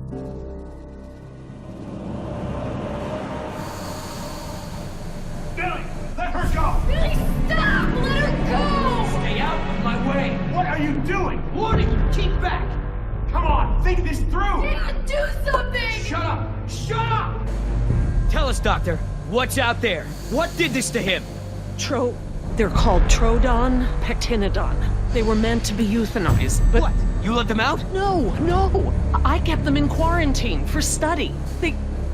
Billy, let her go! Billy, stop! Let her go! Stay out of my way! What are you doing? Warning you, keep back! Come on, think this through! Dan, do something! Shut up! Shut up! Tell us, Doctor, what's out there? What did this to him? They're called Trodon Pectinodon. They were meant to be euthanized, but... What? You let them out? No. I kept them in quarantine for study.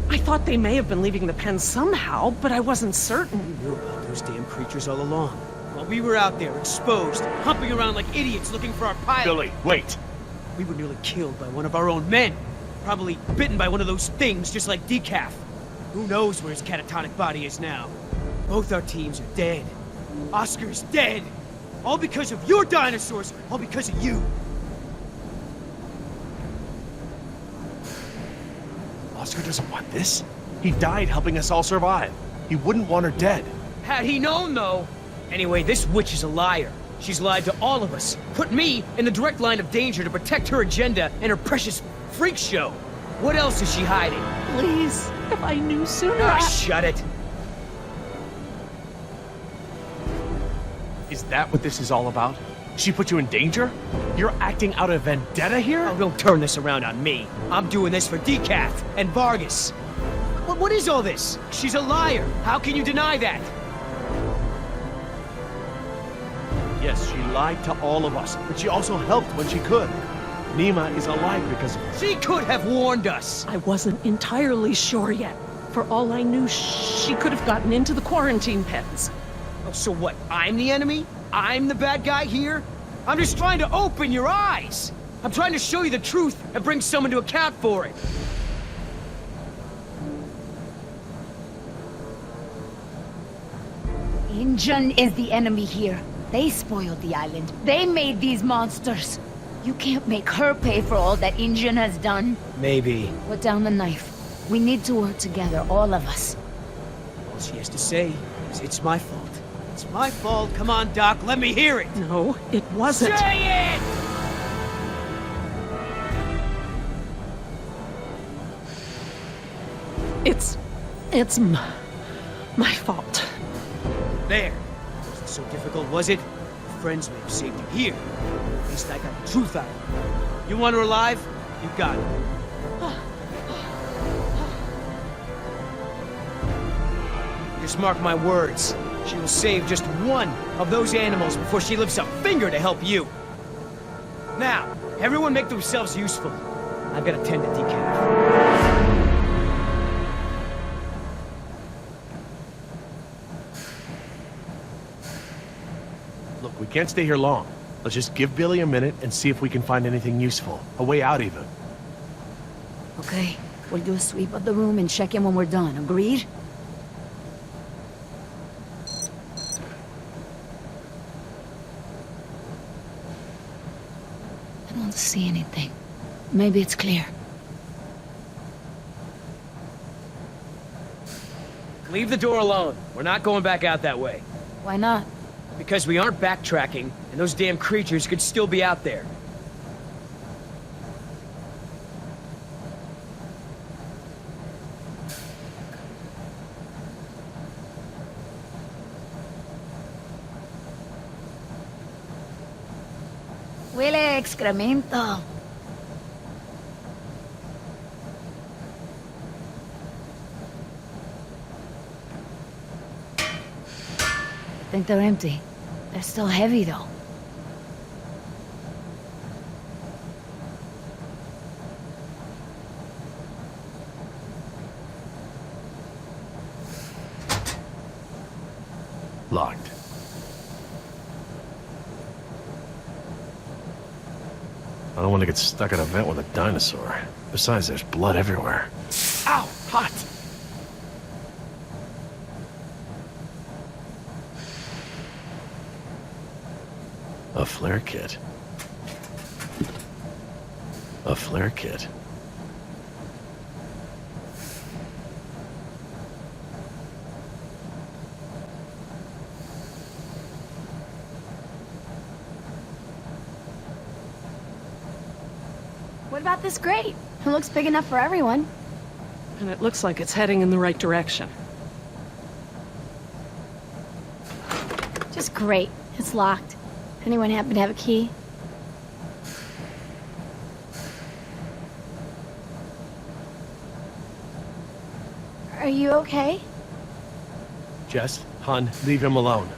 I thought they may have been leaving the pen somehow, but I wasn't certain. We knew about those damn creatures all along. While we were out there, exposed, humping around like idiots looking for our pilot. Billy, wait! We were nearly killed by one of our own men. Probably bitten by one of those things, just like Decaf. Who knows where his catatonic body is now? Both our teams are dead. Oscar's dead. All because of your dinosaurs. All because of you. Oscar doesn't want this. He died helping us all survive. He wouldn't want her dead. Had he known, though. Anyway, this witch is a liar. She's lied to all of us. Put me in the direct line of danger to protect her agenda and her precious freak show. What else is she hiding? Please, if I knew sooner, Ah, shut it. Is that what this is all about? She put you in danger? You're acting out of vendetta here? Oh, don't turn this around on me. I'm doing this for Decaf and Vargas. What is all this? She's a liar. How can you deny that? Yes, she lied to all of us, but she also helped when she could. Nima is alive because of her. She could have warned us. I wasn't entirely sure yet. For all I knew, she could have gotten into the quarantine pens. Oh, so what? I'm the enemy? I'm the bad guy here? I'm just trying to open your eyes. I'm trying to show you the truth and bring someone to account for it. Injun is the enemy here. They spoiled the island. They made these monsters. You can't make her pay for all that Injun has done. Maybe. Put down the knife. We need to work together, all of us. All she has to say is it's my fault. It's my fault. Come on, Doc, let me hear it. No, it wasn't. Say it! It's my fault. There. Wasn't so difficult, was it? Your friends may have saved you here. At least I got the truth out of her. You want her alive? You got it. Just mark my words. She will save just one of those animals before she lifts a finger to help you. Now, everyone make themselves useful. I've got to tend to Decaf. Look, we can't stay here long. Let's just give Billy a minute and see if we can find anything useful. A way out, even. Okay, we'll do a sweep of the room and check in when we're done. Agreed? I don't see anything. Maybe it's clear. Leave the door alone. We're not going back out that way. Why not? Because we aren't backtracking, and those damn creatures could still be out there. Huele a excremento. I think they're empty. They're still heavy, though. Locked. I don't want to get stuck in a vent with a dinosaur. Besides, there's blood everywhere. Ow! Hot! A flare kit. A flare kit. What about is great. It looks big enough for everyone. And it looks like it's heading in the right direction. Just great. It's locked. Anyone happen to have a key? Are you okay? Jess, hon, leave him alone.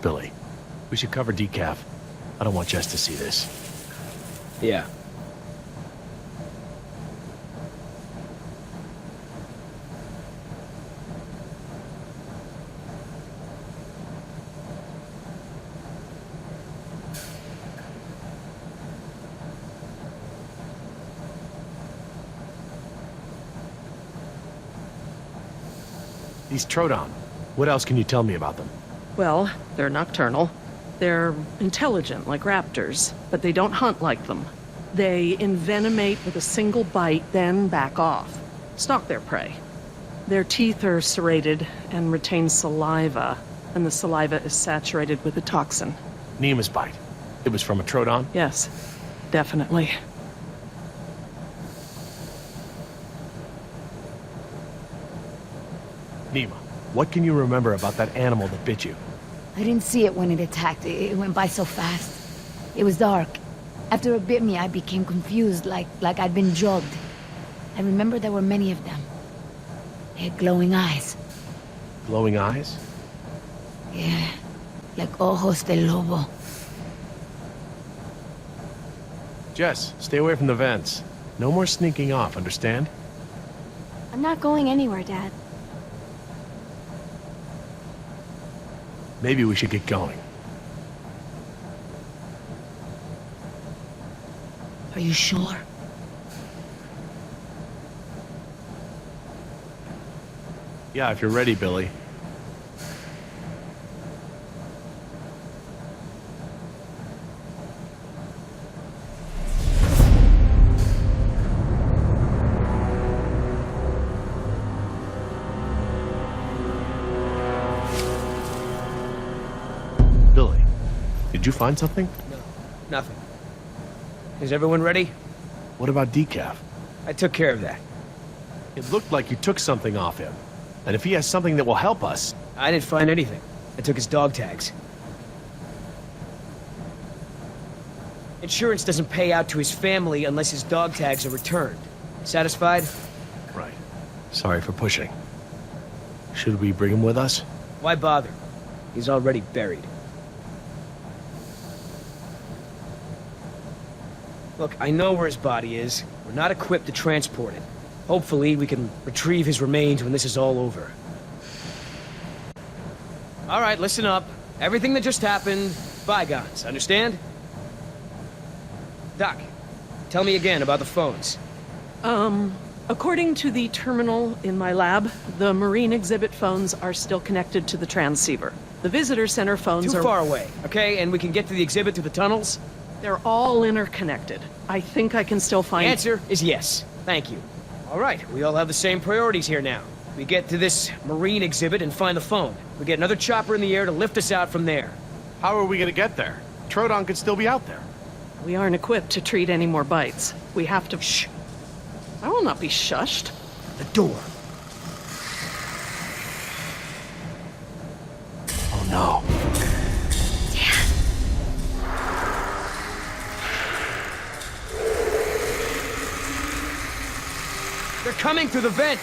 Billy, we should cover decaf. I don't want Jess to see this. Yeah. These Troodon, what else can you tell me about them? Well, they're nocturnal. They're intelligent, like raptors, but they don't hunt like them. They envenomate with a single bite, then back off. Stalk their prey. Their teeth are serrated and retain saliva, and the saliva is saturated with a toxin. Nima's bite. It was from a Troodon? Yes, definitely. Nima, what can you remember about that animal that bit you? I didn't see it when it attacked. It went by so fast. It was dark. After it bit me, I became confused, like I'd been drugged. I remember there were many of them. They had glowing eyes. Glowing eyes? Yeah, like ojos de lobo. Jess, stay away from the vents. No more sneaking off, understand? I'm not going anywhere, Dad. Maybe we should get going. Are you sure? Yeah, if you're ready, Billy. Billy, did you find something? No, nothing. Is everyone ready? What about decaf? I took care of that. It looked like you took something off him. And if he has something that will help us... I didn't find anything. I took his dog tags. Insurance doesn't pay out to his family unless his dog tags are returned. Satisfied? Right. Sorry for pushing. Should we bring him with us? Why bother? He's already buried. Look, I know where his body is. We're not equipped to transport it. Hopefully, we can retrieve his remains when this is all over. All right, listen up. Everything that just happened, bygones, understand? Doc, tell me again about the phones. According to the terminal in my lab, the marine exhibit phones are still connected to the transceiver. The visitor center phones Too are... far away, okay? And we can get to the exhibit through the tunnels? They're all interconnected. I think I can still find... The answer is yes. Thank you. All right, we all have the same priorities here now. We get to this marine exhibit and find the phone. We get another chopper in the air to lift us out from there. How are we gonna get there? Troodon could still be out there. We aren't equipped to treat any more bites. We have to... Shh. I will not be shushed. The door. Oh no. They're coming through the vent!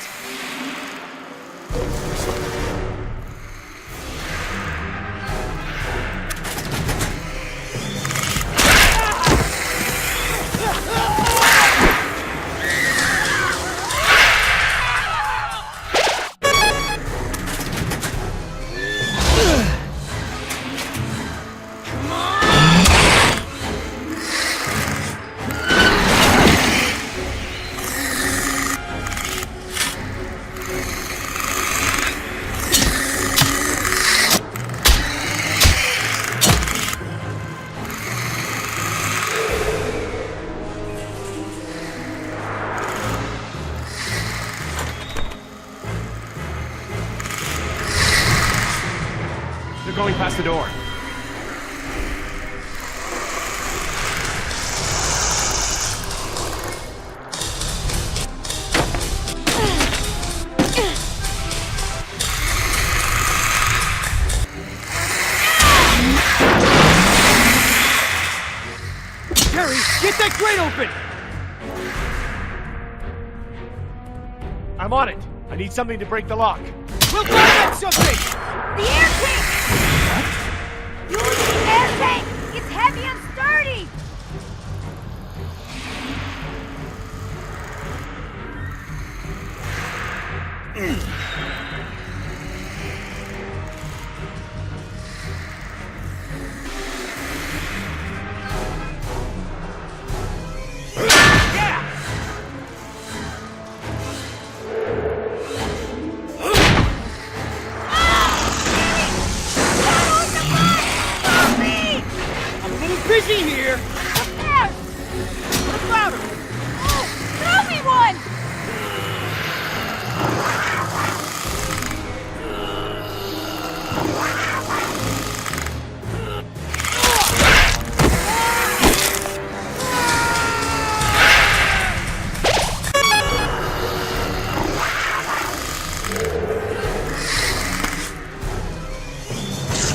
going past the door. Harry, get that grate open! I'm on it. I need something to break the lock. We'll find something! The air tank! What? Use the air tank! It's heavy and sturdy! Busy here! Up there! What about her? Throw me one!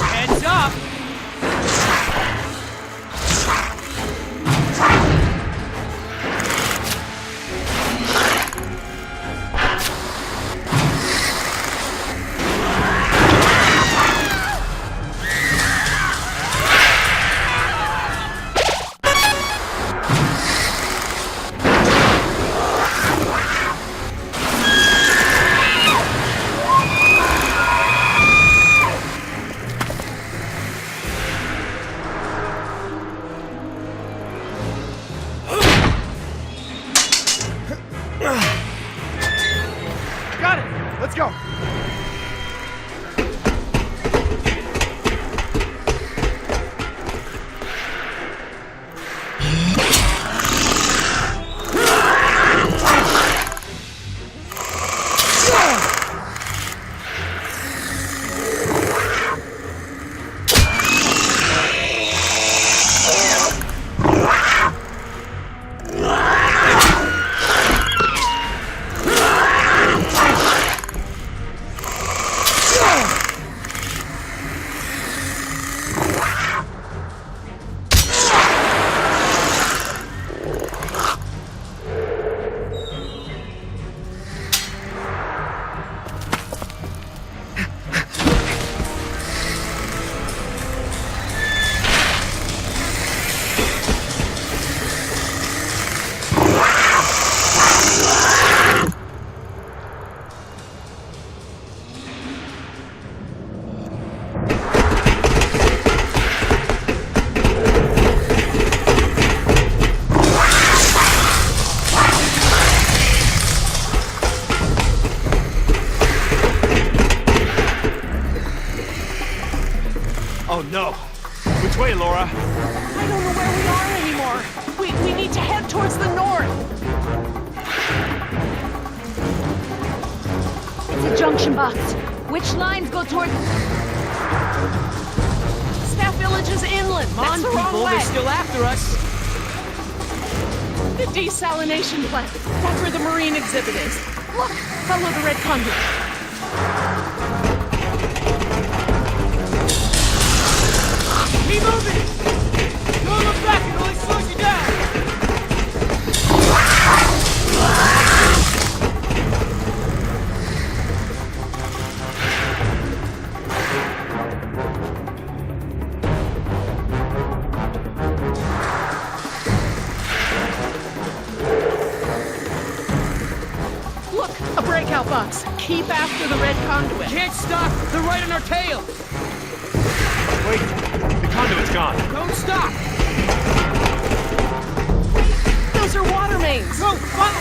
Heads up! Got it! Let's go! Oh no! Which way, Laura? I don't know where we are anymore. We need to head towards the north. It's a junction box. Which lines go toward... Staff Village is inland. Come on, That's the wrong people, way. they're still after us. The desalination plant. That's where the marine exhibit is. Look, follow the red conduit. Keep moving! Don't look back, it really slows you down! Look, a breakout box. Keep after the red conduit. Can't stop! They're right on our tail! Wait, the conduit's gone. Don't stop! Those are water mains. Go, follow!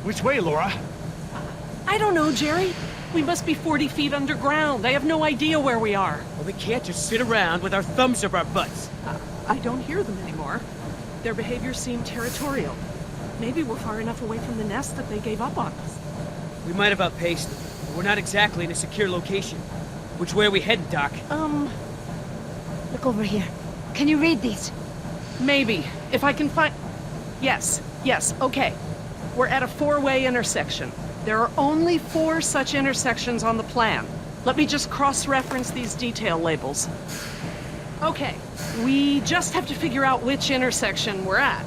Which way, Laura? I don't know, Jerry. We must be 40 feet underground. I have no idea where we are. Well, we can't just sit around with our thumbs up our butts. I don't hear them anymore. Their behavior seemed territorial. Maybe we're far enough away from the nest that they gave up on us. We might have outpaced them, but we're not exactly in a secure location. Which way are we headed, Doc? Look over here. Can you read these? Maybe. If I can find... Yes, okay. We're at a 4-way intersection. There are only 4 such intersections on the plan. Let me just cross-reference these detail labels. Okay, we just have to figure out which intersection we're at.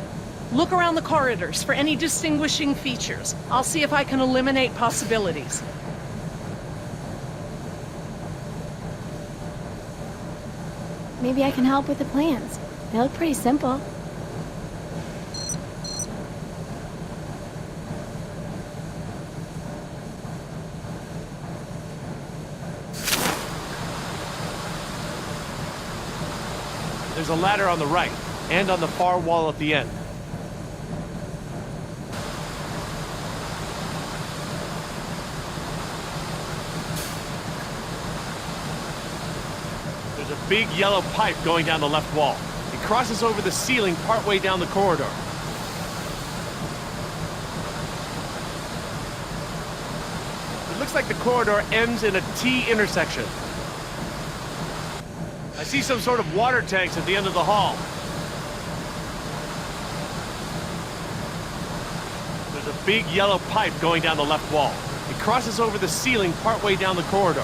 Look around the corridors for any distinguishing features. I'll see if I can eliminate possibilities. Maybe I can help with the plans. They look pretty simple. There's a ladder on the right, and on the far wall at the end. There's a big yellow pipe going down the left wall. It crosses over the ceiling partway down the corridor. It looks like the corridor ends in a T intersection. I see some sort of water tanks at the end of the hall. There's a big yellow pipe going down the left wall. It crosses over the ceiling partway down the corridor.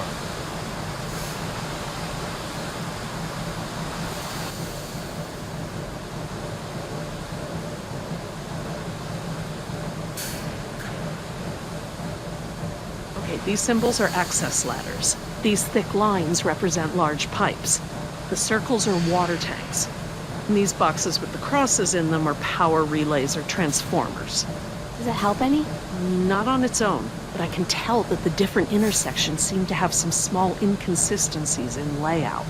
Okay, these symbols are access ladders. These thick lines represent large pipes. The circles are water tanks. And these boxes with the crosses in them are power relays or transformers. Does it help any? Not on its own, but I can tell that the different intersections seem to have some small inconsistencies in layout.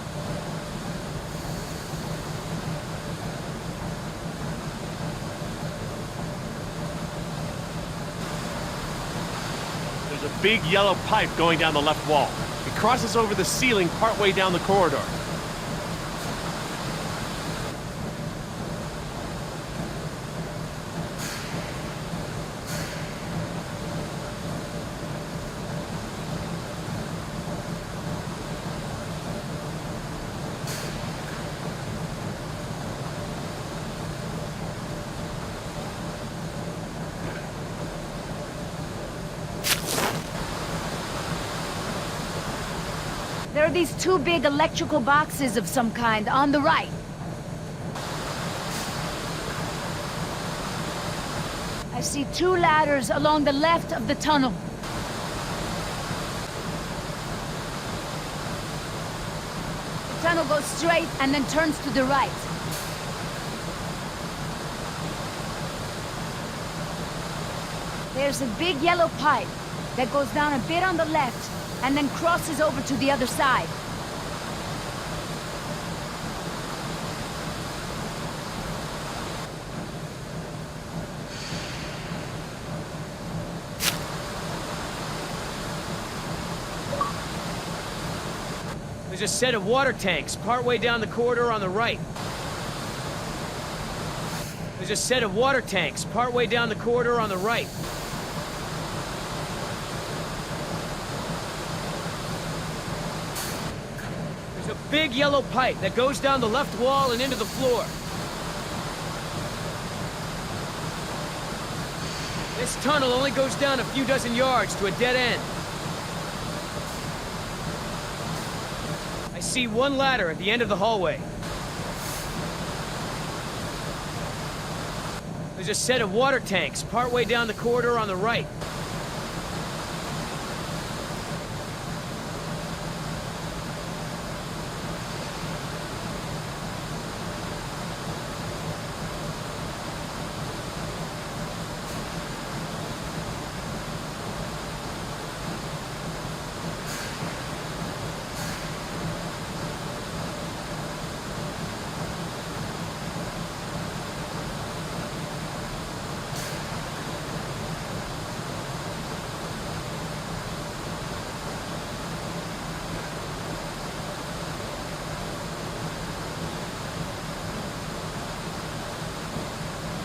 There's a big yellow pipe going down the left wall. It crosses over the ceiling partway down the corridor. There are these 2 big electrical boxes of some kind on the right. I see 2 ladders along the left of the tunnel. The tunnel goes straight and then turns to the right. There's a big yellow pipe that goes down a bit on the left and then crosses over to the other side. There's a set of water tanks partway down the corridor on the right. There's a set of water tanks partway down the corridor on the right. There's a big yellow pipe that goes down the left wall and into the floor. This tunnel only goes down a few dozen yards to a dead end. I see 1 ladder at the end of the hallway. There's a set of water tanks partway down the corridor on the right.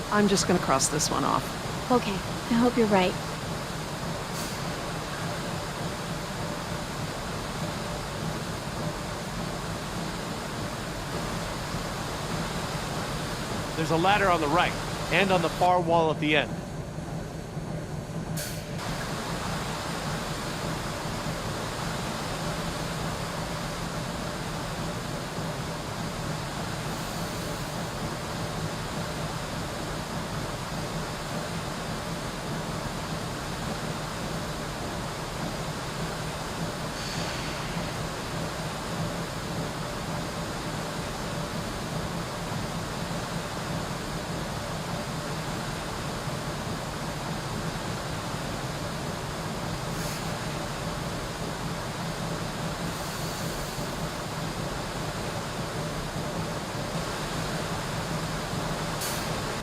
I'm just gonna cross this one off. Okay, I hope you're right. There's a ladder on the right, and on the far wall at the end.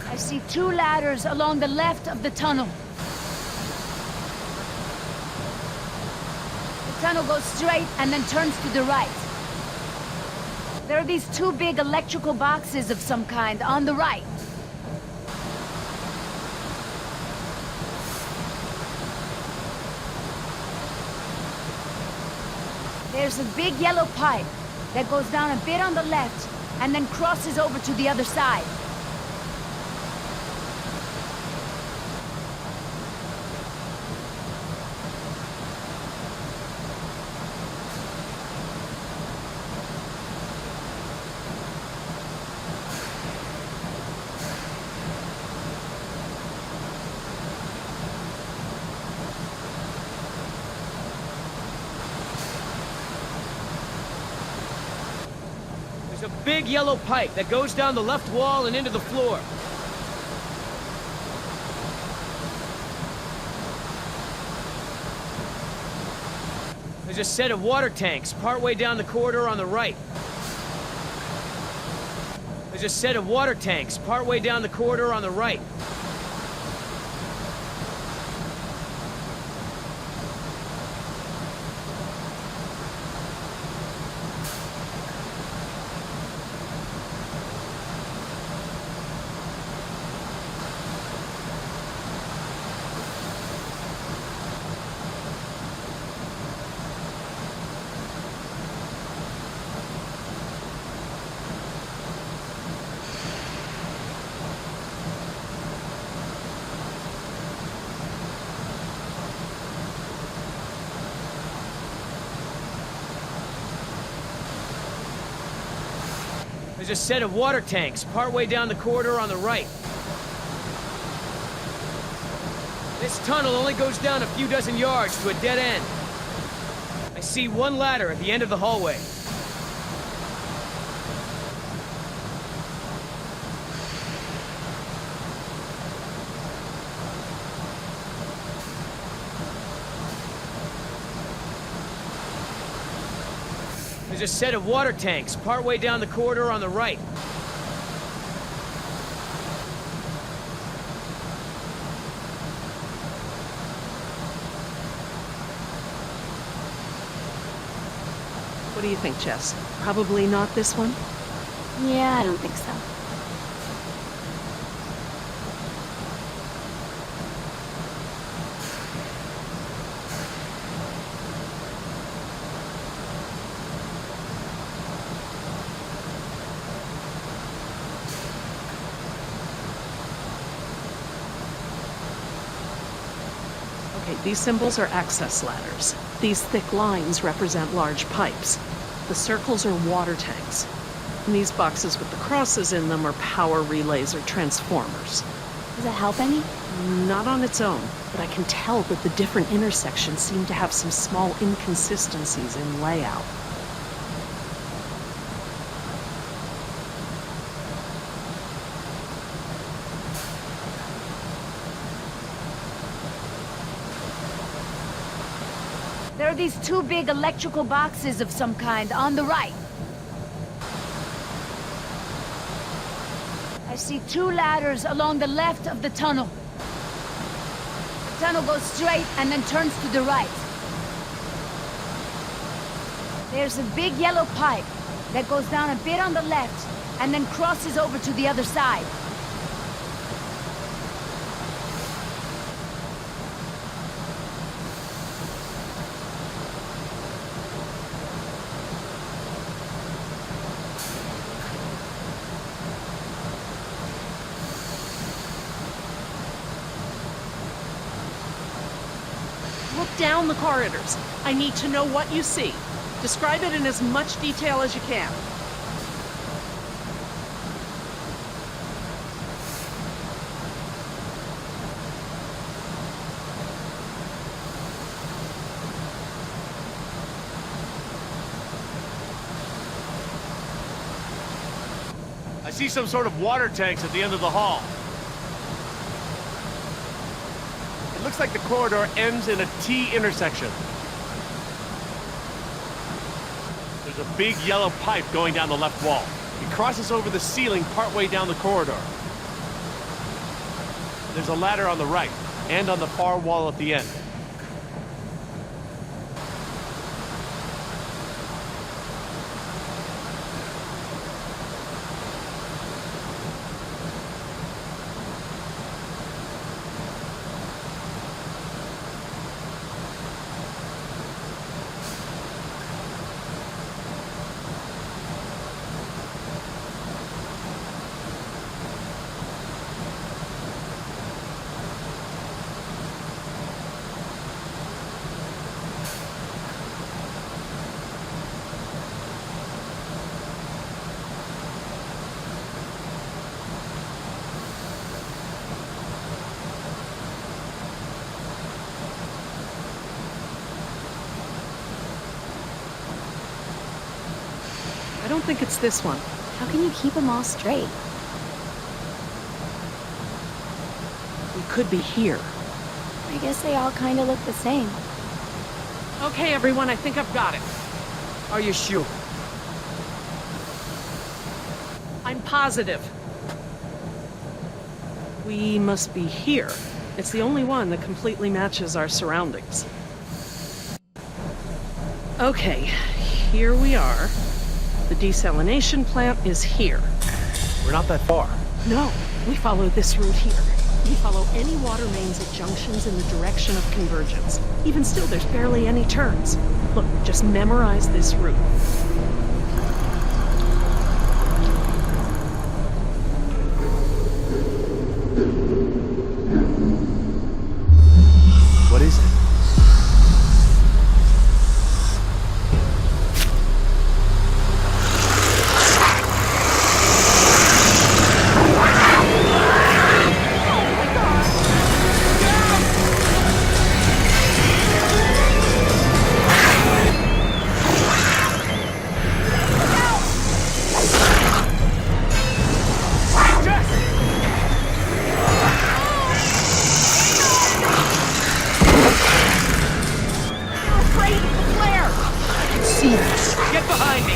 I see 2 ladders along the left of the tunnel. The tunnel goes straight and then turns to the right. There are these 2 big electrical boxes of some kind on the right. There's a big yellow pipe that goes down a bit on the left and then crosses over to the other side. There's a big yellow pipe that goes down the left wall and into the floor. There's a set of water tanks partway down the corridor on the right. There's a set of water tanks partway down the corridor on the right. There's a set of water tanks partway down the corridor on the right. This tunnel only goes down a few dozen yards to a dead end. I see 1 ladder at the end of the hallway. There's a set of water tanks partway down the corridor on the right. What do you think, Jess? Probably not this one? Yeah, I don't think so. Okay, these symbols are access ladders. These thick lines represent large pipes. The circles are water tanks. And these boxes with the crosses in them are power relays or transformers. Does that help any? Not on its own, but I can tell that the different intersections seem to have some small inconsistencies in layout. There are these 2 big electrical boxes of some kind on the right. I see 2 ladders along the left of the tunnel. The tunnel goes straight and then turns to the right. There's a big yellow pipe that goes down a bit on the left and then crosses over to the other side. down the corridors. I need to know what you see. Describe it in as much detail as you can. I see some sort of water tanks at the end of the hall. It looks like the corridor ends in a T intersection. There's a big yellow pipe going down the left wall. It crosses over the ceiling partway down the corridor. There's a ladder on the right, and on the far wall at the end. I don't think it's this one. How can you keep them all straight? We could be here. I guess they all kind of look the same. Okay, everyone, I think I've got it. Are you sure? I'm positive. We must be here. It's the only one that completely matches our surroundings. Okay, here we are. The desalination plant is here. We're not that far. No, we follow this route here. We follow any water mains at junctions in the direction of convergence. Even still, there's barely any turns. Look, just memorize this route. What is it? Get behind me!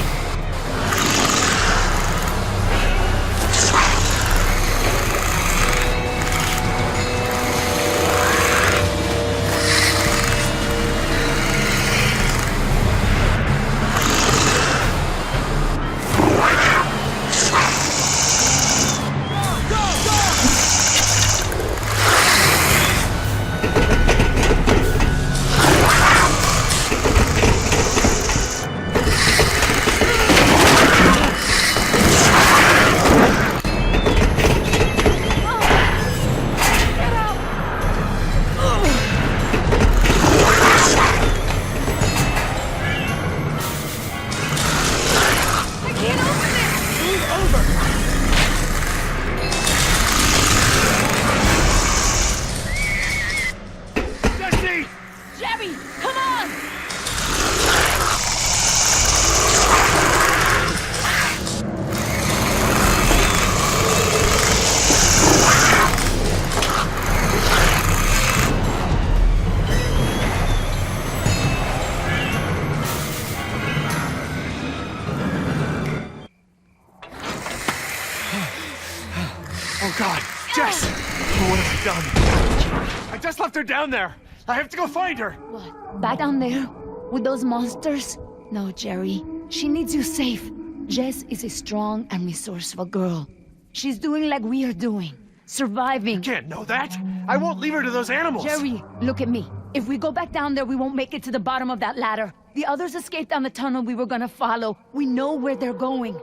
Oh God, Jess! What have I done? I just left her down there. I have to go find her. What? Back down there? With those monsters? No, Jerry. She needs you safe. Jess is a strong and resourceful girl. She's doing like we are doing. Surviving. You can't know that. I won't leave her to those animals. Jerry, look at me. If we go back down there, we won't make it to the bottom of that ladder. The others escaped down the tunnel we were gonna follow. We know where they're going.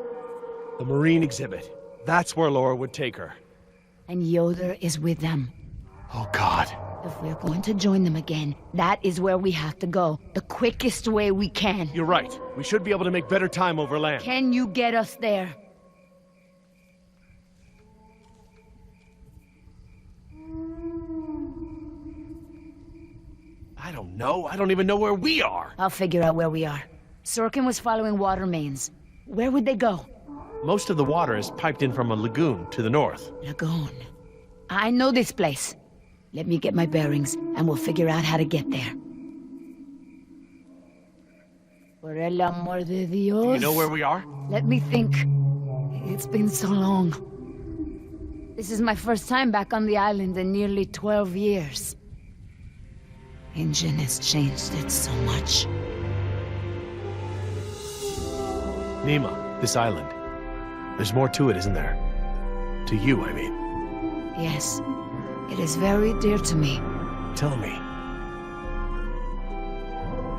The Marine exhibit. That's where Laura would take her. And Yoder is with them. Oh God. If we're going to join them again, that is where we have to go. The quickest way we can. You're right. We should be able to make better time over land. Can you get us there? I don't know. I don't even know where we are. I'll figure out where we are. Sorkin was following water mains. Where would they go? Most of the water is piped in from a lagoon to the north. Lagoon. I know this place. Let me get my bearings, and we'll figure out how to get there. Por el amor de Dios. Do you know where we are? Let me think. It's been so long. This is my first time back on the island in nearly 12 years. Ingen has changed it so much. Nima, this island. There's more to it, isn't there? To you, I mean. Yes, it is very dear to me. Tell me.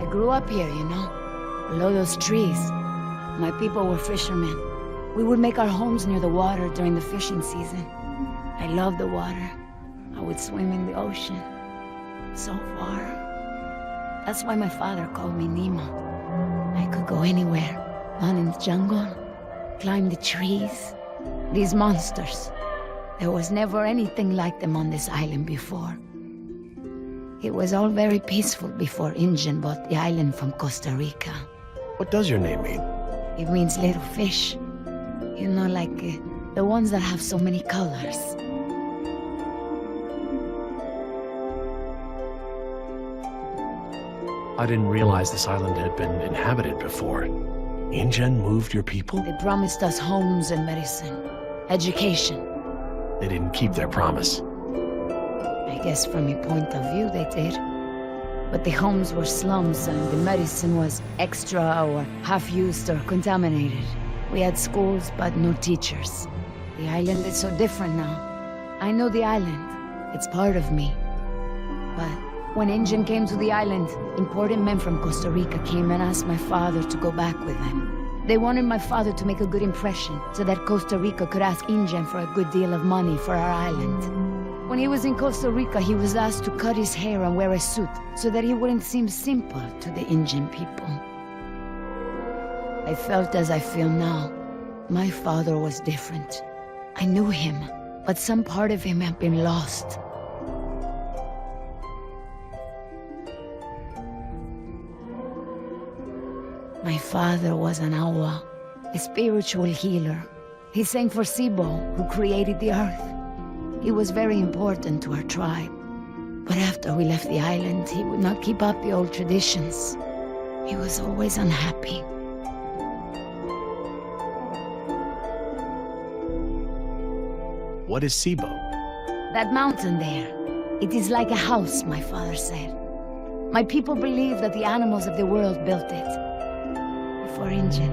I grew up here, you know, below those trees. My people were fishermen. We would make our homes near the water during the fishing season. I loved the water. I would swim in the ocean. So far. That's why my father called me Nima. I could go anywhere. Run in the jungle, climb the trees. These monsters. There was never anything like them on this island before. It was all very peaceful before Ingen bought the island from Costa Rica. What does your name mean? It means little fish. You know, like the ones that have so many colors. I didn't realize this island had been inhabited before. Ingen moved your people? They promised us homes and medicine, education. They didn't keep their promise. I guess from your point of view they did. But the homes were slums and the medicine was extra or half-used or contaminated. We had schools but no teachers. The island is so different now. I know the island. It's part of me. But when Ingen came to the island, important men from Costa Rica came and asked my father to go back with them. They wanted my father to make a good impression so that Costa Rica could ask Ingen for a good deal of money for our island. When he was in Costa Rica, he was asked to cut his hair and wear a suit so that he wouldn't seem simple to the Ingen people. I felt as I feel now. My father was different. I knew him, but some part of him had been lost. My father was an awa, a spiritual healer. He sang for Sibo, who created the earth. He was very important to our tribe. But after we left the island, he would not keep up the old traditions. He was always unhappy. What is Sibo? That mountain there, it is like a house, my father said. My people believe that the animals of the world built it. Before Ingen,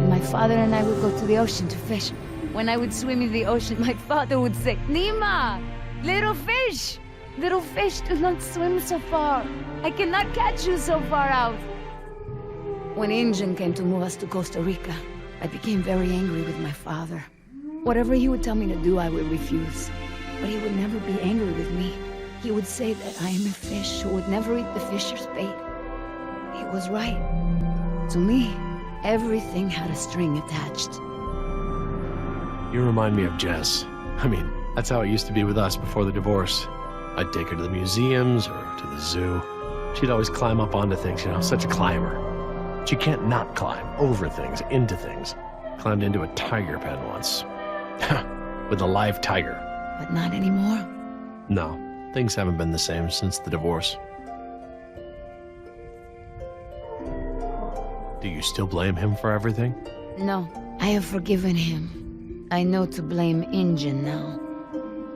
and my father and I would go to the ocean to fish. When I would swim in the ocean, my father would say, Nima, little fish, do not swim so far. I cannot catch you so far out. When Ingen came to move us to Costa Rica, I became very angry with my father. Whatever he would tell me to do, I would refuse. But he would never be angry with me. He would say that I am a fish who would never eat the fisher's bait. He was right. To me, everything had a string attached. You remind me of Jess. I mean, that's how it used to be with us before the divorce. I'd take her to the museums or to the zoo. She'd always climb up onto things, you know, such a climber. She can't not climb over things, into things. Climbed into a tiger pen once. With a live tiger. But not anymore. No, things haven't been the same since the divorce. Do you still blame him for everything? No, I have forgiven him. I know to blame Ingen now.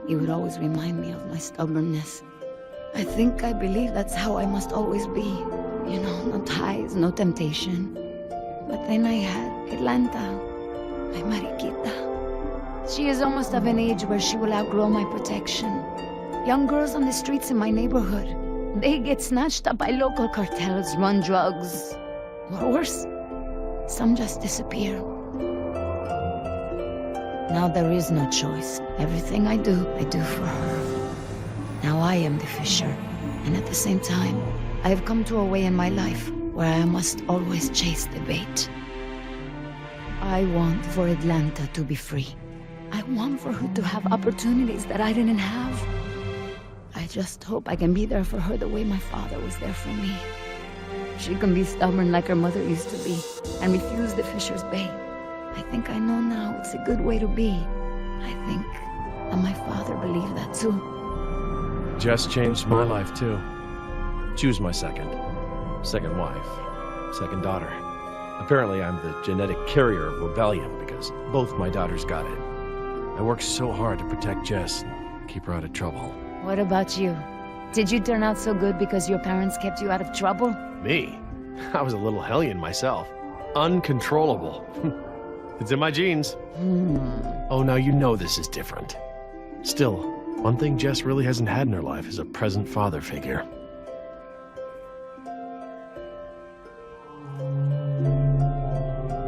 He would always remind me of my stubbornness. I believe that's how I must always be. You know, no ties, no temptation. But then I had Atlanta, my Mariquita. She is almost of an age where she will outgrow my protection. Young girls on the streets in my neighborhood, they get snatched up by local cartels, run drugs. Or worse, some just disappear. Now there is no choice. Everything I do for her. Now I am the fisher, and at the same time, I have come to a way in my life where I must always chase the bait. I want for Atlanta to be free. I want for her to have opportunities that I didn't have. I just hope I can be there for her the way my father was there for me. She can be stubborn like her mother used to be, and refuse the fisher's bait. I think I know now it's a good way to be. I think that my father believed that too. Jess changed my life too. She was my second wife, second daughter. Apparently I'm the genetic carrier of rebellion because both my daughters got it. I worked so hard to protect Jess and keep her out of trouble. What about you? Did you turn out so good because your parents kept you out of trouble? Me? I was a little hellion myself. Uncontrollable. It's in my genes. Oh, now you know this is different. Still, one thing Jess really hasn't had in her life is a present father figure.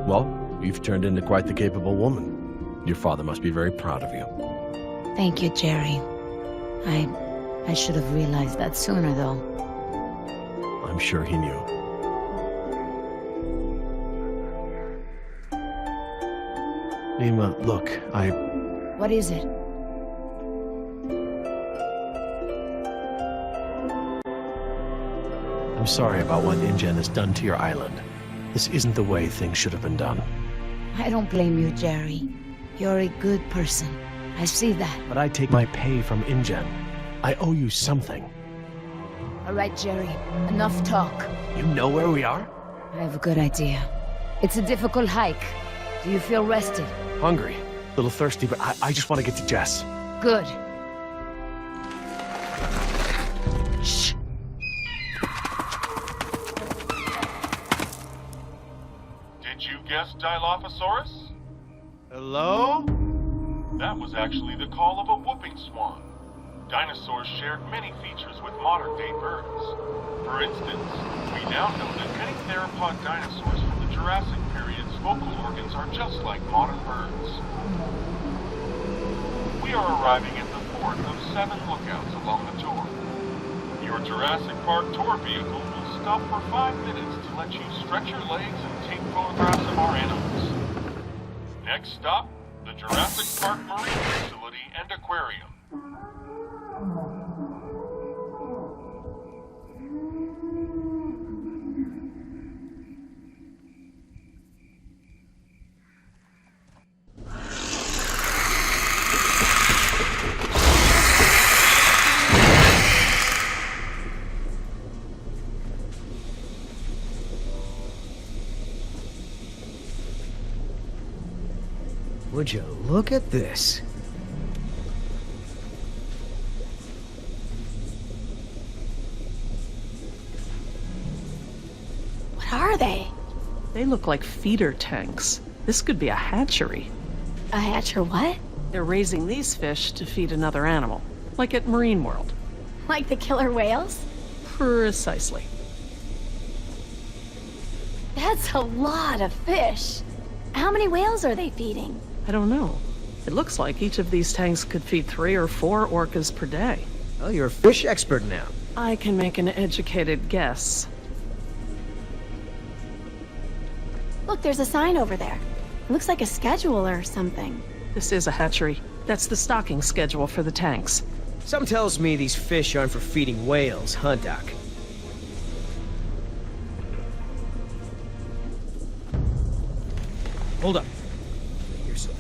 Well, you've turned into quite the capable woman. Your father must be very proud of you. Thank you, Jerry. I should have realized that sooner, though. I'm sure he knew. Nima, look, What is it? I'm sorry about what InGen has done to your island. This isn't the way things should have been done. I don't blame you, Jerry. You're a good person. I see that. But I take my pay from InGen. I owe you something. All right, Jerry. Enough talk. You know where we are? I have a good idea. It's a difficult hike. Do you feel rested? Hungry. A little thirsty, but I just want to get to Jess. Good. Shh. Did you guess Dilophosaurus? Hello? That was actually the call of a whooping swan. Dinosaurs shared many features with modern-day birds. For instance, we now know that many theropod dinosaurs from the Jurassic period's vocal organs are just like modern birds. We are arriving at the fourth of 7 lookouts along the tour. Your Jurassic Park tour vehicle will stop for 5 minutes to let you stretch your legs and take photographs of our animals. Next stop, the Jurassic Park Marine Facility and Aquarium. Would you look at this? What are they? They look like feeder tanks. This could be a hatchery. A hatcher what? They're raising these fish to feed another animal, like at Marine World. Like the killer whales? Precisely. That's a lot of fish. How many whales are they feeding? I don't know. It looks like each of these tanks could feed 3 or 4 orcas per day. Oh, you're a fish expert now. I can make an educated guess. Look, there's a sign over there. It looks like a schedule or something. This is a hatchery. That's the stocking schedule for the tanks. Something tells me these fish aren't for feeding whales, huh, Doc? Hold up. Your side.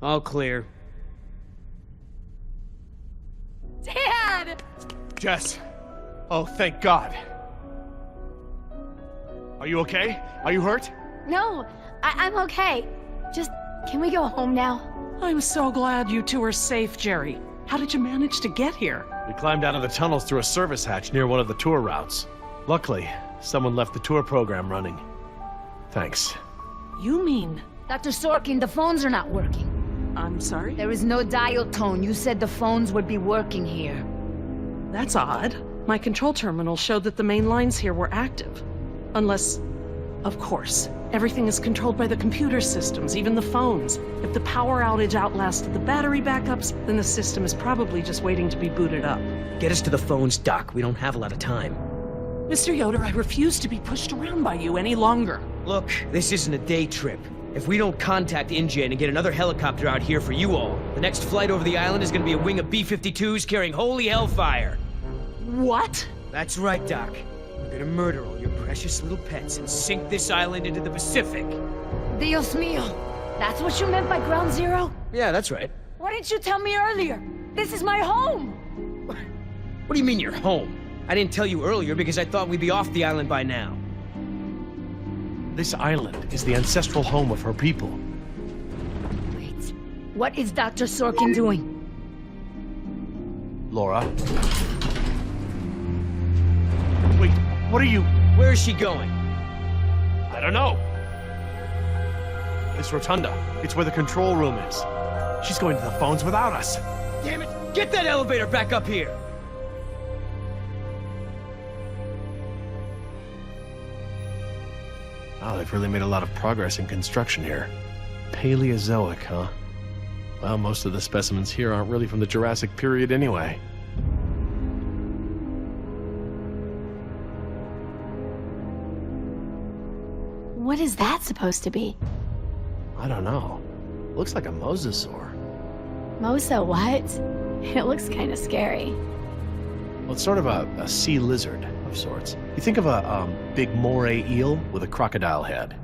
All clear. Dad! Jess! Oh, thank God. Are you okay? Are you hurt? No, I'm okay. Just, can we go home now? I'm so glad you two are safe, Jerry. How did you manage to get here? We climbed out of the tunnels through a service hatch near one of the tour routes. Luckily, Someone left the tour program running. Thanks. You mean... Dr. Sorkin, the phones are not working. I'm sorry? There is no dial tone. You said the phones would be working here. That's odd. My control terminal showed that the main lines here were active. Unless... Of course. Everything is controlled by the computer systems, even the phones. If the power outage outlasted the battery backups, then the system is probably just waiting to be booted up. Get us to the phones, Doc. We don't have a lot of time. Mr. Yoder, I refuse to be pushed around by you any longer. Look, this isn't a day trip. If we don't contact InGen and get another helicopter out here for you all, the next flight over the island is gonna be a wing of B-52s carrying holy hellfire. What? That's right, Doc. We're gonna murder all your precious little pets and sink this island into the Pacific. Dios mío. That's what you meant by ground zero? Yeah, that's right. Why didn't you tell me earlier? This is my home! What do you mean you're home? I didn't tell you earlier because I thought we'd be off the island by now. This island is the ancestral home of her people. Wait. What is Dr. Sorkin doing? Laura? Wait, what are you... Where is she going? I don't know. This rotunda. It's where the control room is. She's going to the phones without us. Damn it! Get that elevator back up here! Wow, they've really made a lot of progress in construction here. Paleozoic, huh? Well, most of the specimens here aren't really from the Jurassic period anyway. What is that supposed to be? I don't know. Looks like a mosasaur. Mosa what? It looks kind of scary. Well, it's sort of a sea lizard of sorts. You think of a big moray eel with a crocodile head.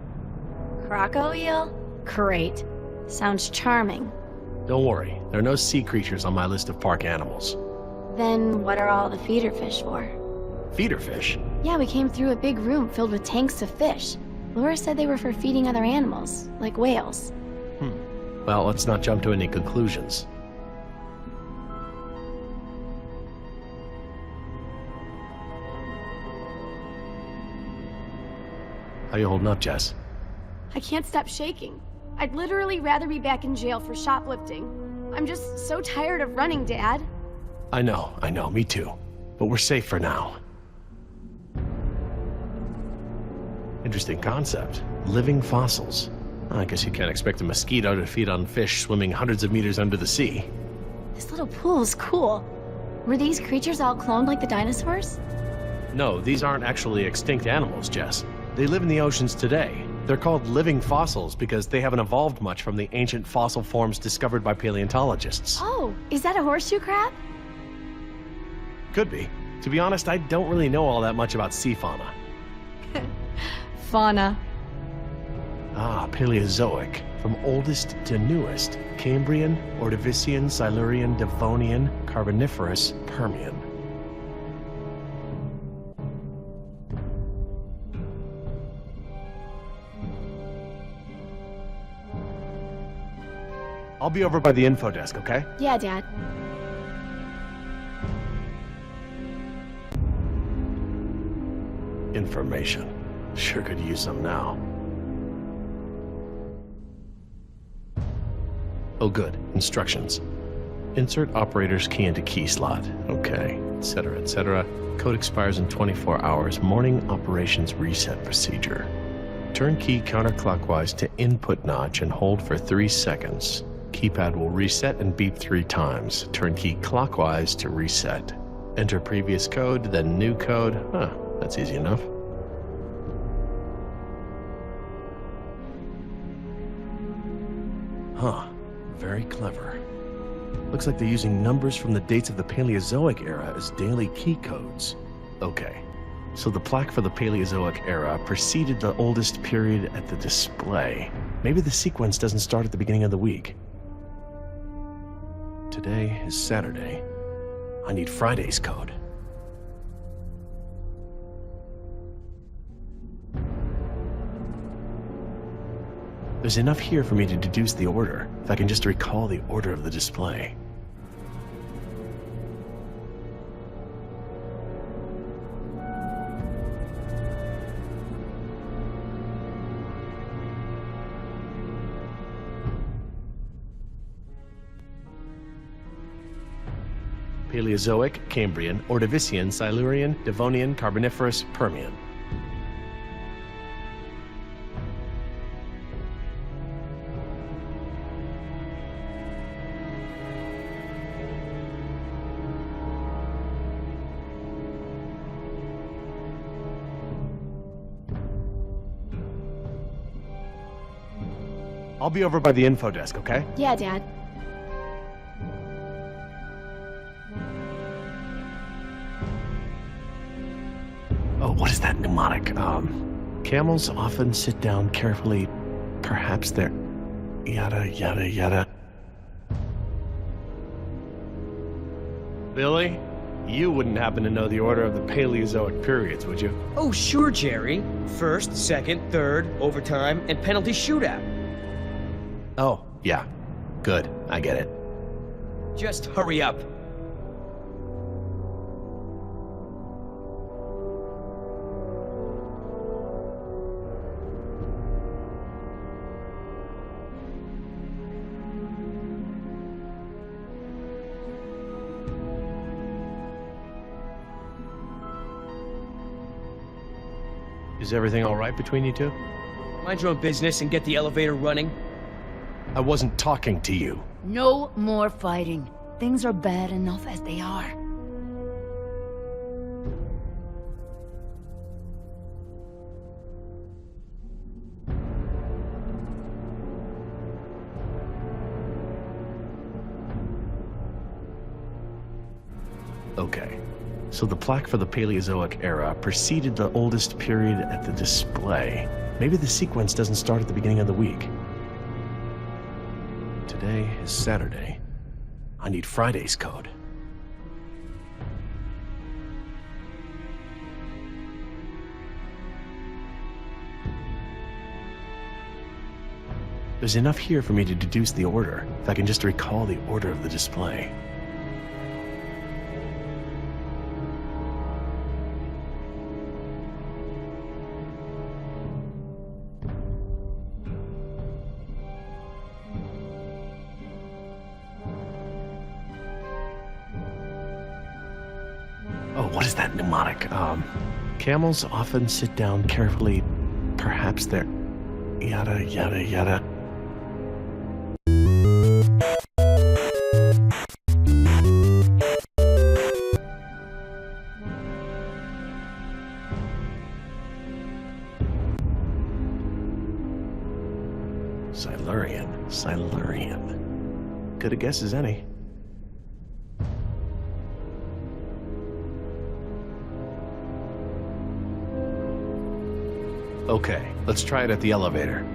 Croco eel? Great. Sounds charming. Don't worry, there are no sea creatures on my list of park animals. Then what are all the feeder fish for? Feeder fish? Yeah, we came through a big room filled with tanks of fish. Laura said they were for feeding other animals, like whales. Well, let's not jump to any conclusions. How you holding up, Jess? I can't stop shaking. I'd literally rather be back in jail for shoplifting. I'm just so tired of running, Dad. I know, me too. But we're safe for now. Interesting concept. Living fossils. I guess you can't expect a mosquito to feed on fish swimming hundreds of meters under the sea. This little pool is cool. Were these creatures all cloned like the dinosaurs? No, these aren't actually extinct animals, Jess. They live in the oceans today. They're called living fossils because they haven't evolved much from the ancient fossil forms discovered by paleontologists. Oh, is that a horseshoe crab? Could be. To be honest, I don't really know all that much about sea fauna. Fauna. Ah, Paleozoic. From oldest to newest. Cambrian, Ordovician, Silurian, Devonian, Carboniferous, Permian. I'll be over by the info desk, okay? Yeah, Dad. Information. Sure could use some now. Oh good, instructions. Insert operator's key into key slot. Okay, etc., etc. Code expires in 24 hours. Morning operations reset procedure. Turn key counterclockwise to input notch and hold for 3 seconds. Keypad will reset and beep 3 times. Turn key clockwise to reset. Enter previous code, then new code. Huh, that's easy enough. Huh, very clever. Looks like they're using numbers from the dates of the Paleozoic era as daily key codes. Okay, so the plaque for the Paleozoic era preceded the oldest period at the display. Maybe the sequence doesn't start at the beginning of the week. Today is Saturday. I need Friday's code. There's enough here for me to deduce the order, if I can just recall the order of the display. Paleozoic, Cambrian, Ordovician, Silurian, Devonian, Carboniferous, Permian. I'll be over by the info desk, okay? Yeah, Dad. Oh, what is that mnemonic? Camels often sit down carefully. Perhaps they're... yada, yada, yada. Billy, you wouldn't happen to know the order of the Paleozoic periods, would you? Oh, sure, Jerry. First, second, third, overtime, and penalty shootout. Oh, yeah. Good, I get it. Just hurry up. Is everything all right between you two? Mind your own business and get the elevator running. I wasn't talking to you. No more fighting. Things are bad enough as they are. Okay. So the plaque for the Paleozoic era preceded the oldest period at the display. Maybe the sequence doesn't start at the beginning of the week. Today is Saturday. I need Friday's code. There's enough here for me to deduce the order, if I can just recall the order of the display. Oh, what is that mnemonic? Camels often sit down carefully. Perhaps they're... yada, yada, yada. Silurian. Good a guess as any. Okay, let's try it at the elevator.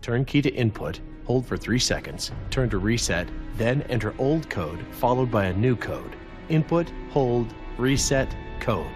Turn key to input, hold for 3 seconds, turn to reset, then enter old code followed by a new code. Input, hold, reset, code.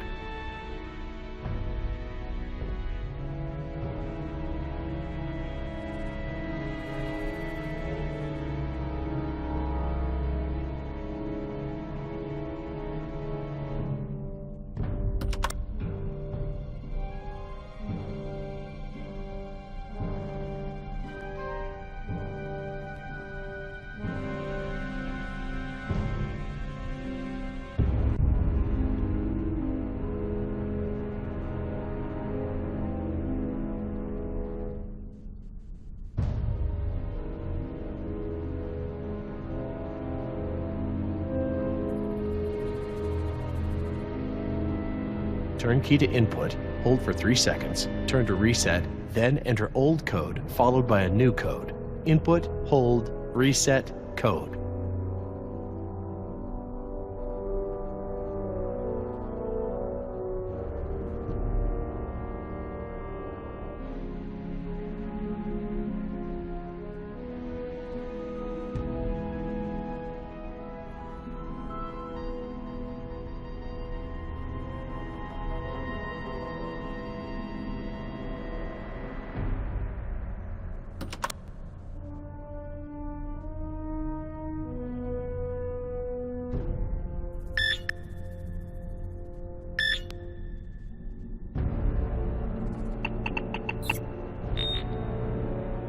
Turn key to input, hold for 3 seconds, turn to reset, then enter old code followed by a new code. Input, hold, reset, code.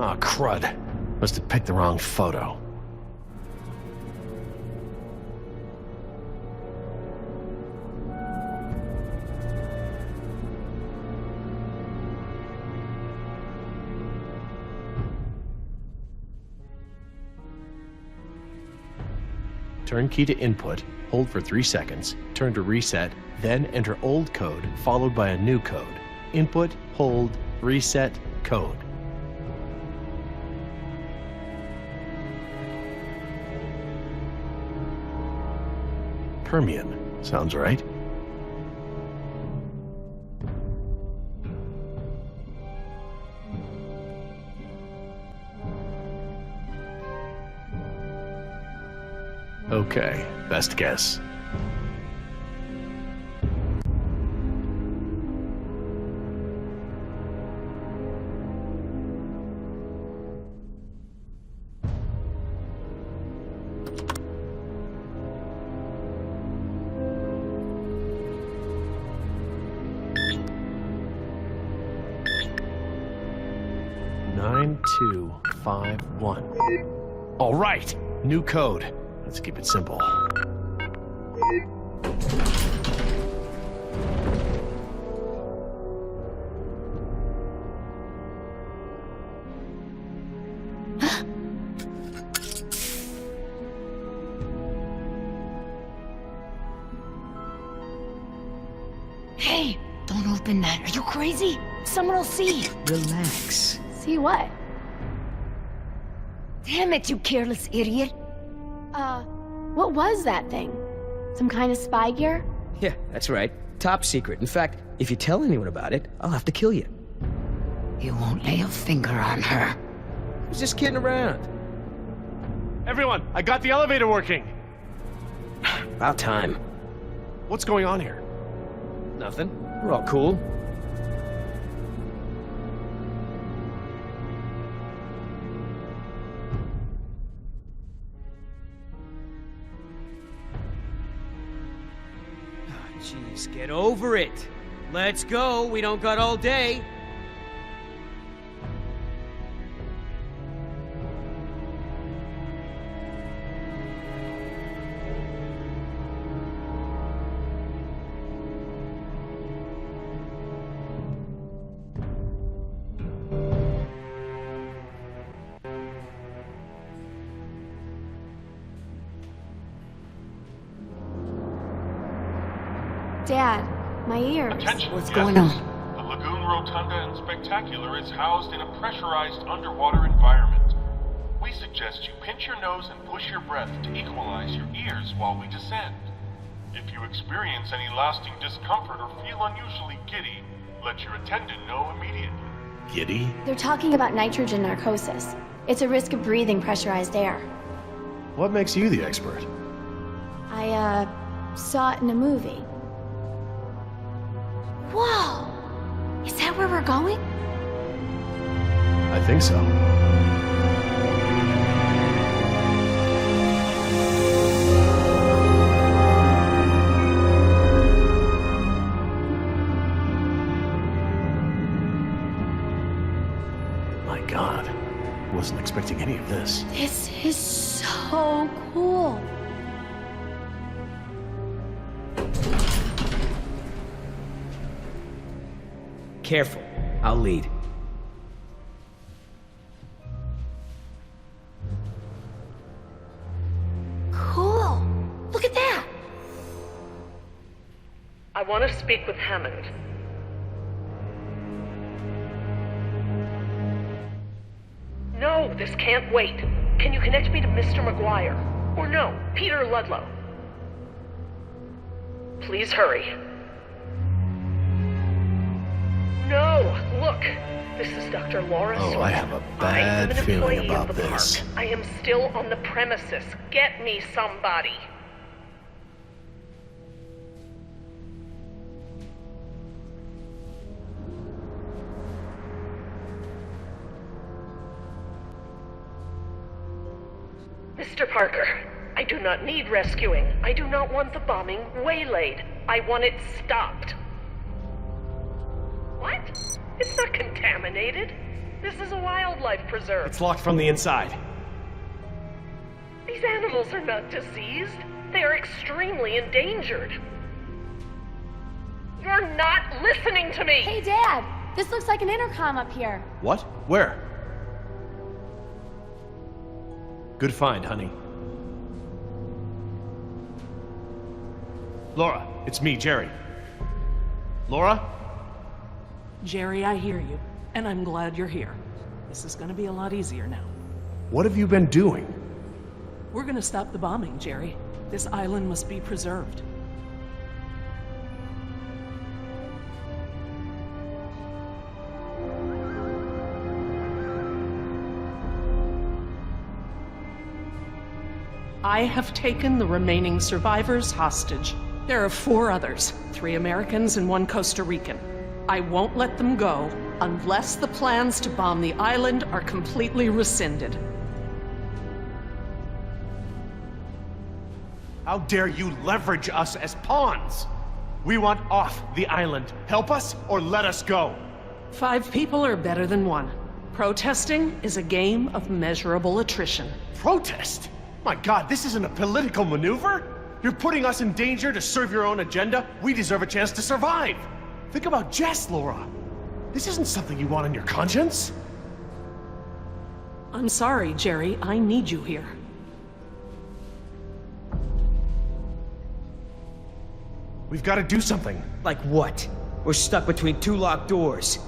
Aw, crud. Must have picked the wrong photo. Turn key to input, hold for 3 seconds, turn to reset, then enter old code followed by a new code. Input, hold, reset, code. Permian. Sounds right. Okay, best guess. Nine, 2, 5, 1. All right, new code. Let's keep it simple. Hey, don't open that. Are you crazy? Someone will see. Relax. See what? Damn it, you careless idiot. What was that thing? Some kind of spy gear? Yeah, that's right. Top secret. In fact, if you tell anyone about it, I'll have to kill you. You won't lay a finger on her. I was just kidding around. Everyone, I got the elevator working. About time. What's going on here? Nothing. We're all cool. Jeez, get over it. Let's go. We don't got all day. Dad, my ears. Attention, What's guests. going on? The Lagoon Rotunda and Spectacular is housed in a pressurized underwater environment. We suggest you pinch your nose and push your breath to equalize your ears while we descend. If you experience any lasting discomfort or feel unusually giddy, let your attendant know immediately. Giddy? They're talking about nitrogen narcosis. It's a risk of breathing pressurized air. What makes you the expert? I, saw it in a movie. Whoa! Is that where we're going? I think so. My God, wasn't expecting any of this. This is so cool. Careful. I'll lead. Cool. Look at that. I want to speak with Hammond. No, this can't wait. Can you connect me to Mr. McGuire? Or no, Peter Ludlow? Please hurry. No, look. This is Dr. Laura Oh, I have a bad I'm an feeling employee about of the this. park. I am still on the premises. Get me somebody. Mr. Parker, I do not need rescuing. I do not want the bombing waylaid. I want it stopped. What? It's not contaminated. This is a wildlife preserve. It's locked from the inside. These animals are not diseased. They are extremely endangered. You're not listening to me! Hey, Dad! This looks like an intercom up here. What? Where? Good find, honey. Laura, it's me, Jerry. Laura? Jerry, I hear you, and I'm glad you're here. This is gonna be a lot easier now. What have you been doing? We're gonna stop the bombing, Jerry. This island must be preserved. I have taken the remaining survivors hostage. There are 4 others, 3 Americans and 1 Costa Rican. I won't let them go unless the plans to bomb the island are completely rescinded. How dare you leverage us as pawns? We want off the island. Help us or let us go. 5 people are better than 1. Protesting is a game of measurable attrition. Protest? My God, this isn't a political maneuver. You're putting us in danger to serve your own agenda. We deserve a chance to survive. Think about Jess, Laura. This isn't something you want on your conscience. I'm sorry, Jerry. I need you here. We've got to do something. Like what? We're stuck between 2 locked doors.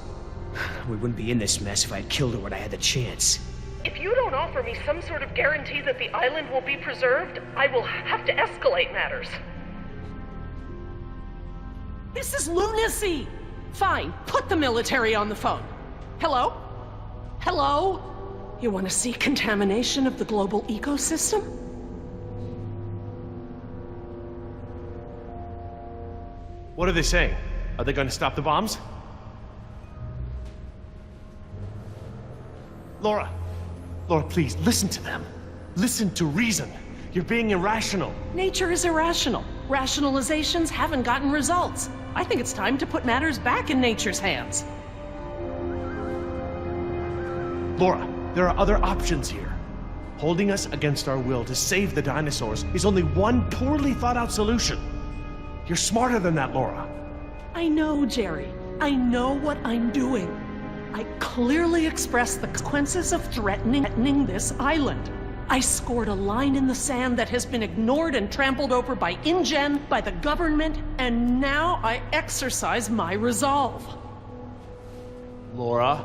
We wouldn't be in this mess if I had killed her when I had the chance. If you don't offer me some sort of guarantee that the island will be preserved, I will have to escalate matters. This is lunacy! Fine, put the military on the phone. Hello? Hello? You want to see contamination of the global ecosystem? What are they saying? Are they going to stop the bombs? Laura, please, listen to them. Listen to reason. You're being irrational. Nature is irrational. Rationalizations haven't gotten results. I think it's time to put matters back in nature's hands. Laura, there are other options here. Holding us against our will to save the dinosaurs is only one poorly thought out solution. You're smarter than that, Laura. I know, Jerry. I know what I'm doing. I clearly expressed the consequences of threatening this island. I scored a line in the sand that has been ignored and trampled over by InGen, by the government, and now I exercise my resolve. Laura,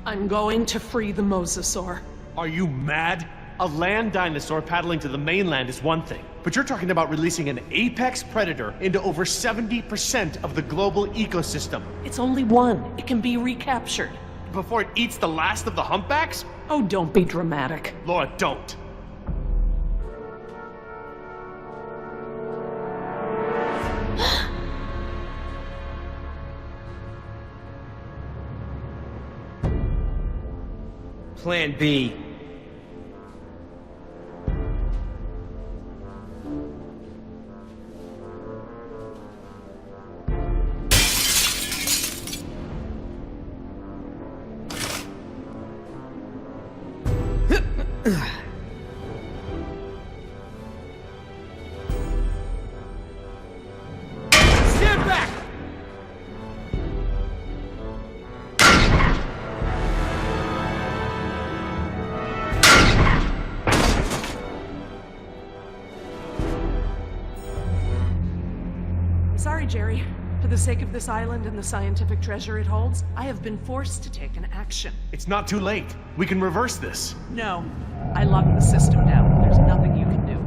I'm going to free the mosasaur. are you mad? A land dinosaur paddling to the mainland is one thing, but you're talking about releasing an apex predator into over 70% of the global ecosystem It's only one. It can be recaptured. before it eats the last of the humpbacks? Oh, don't be dramatic. Laura, don't. Plan B. Stand back! sorry, Jerry. For the sake of this island and the scientific treasure it holds, I have been forced to take an action. It's not too late. We can reverse this. No. I locked the system down. There's nothing you can do.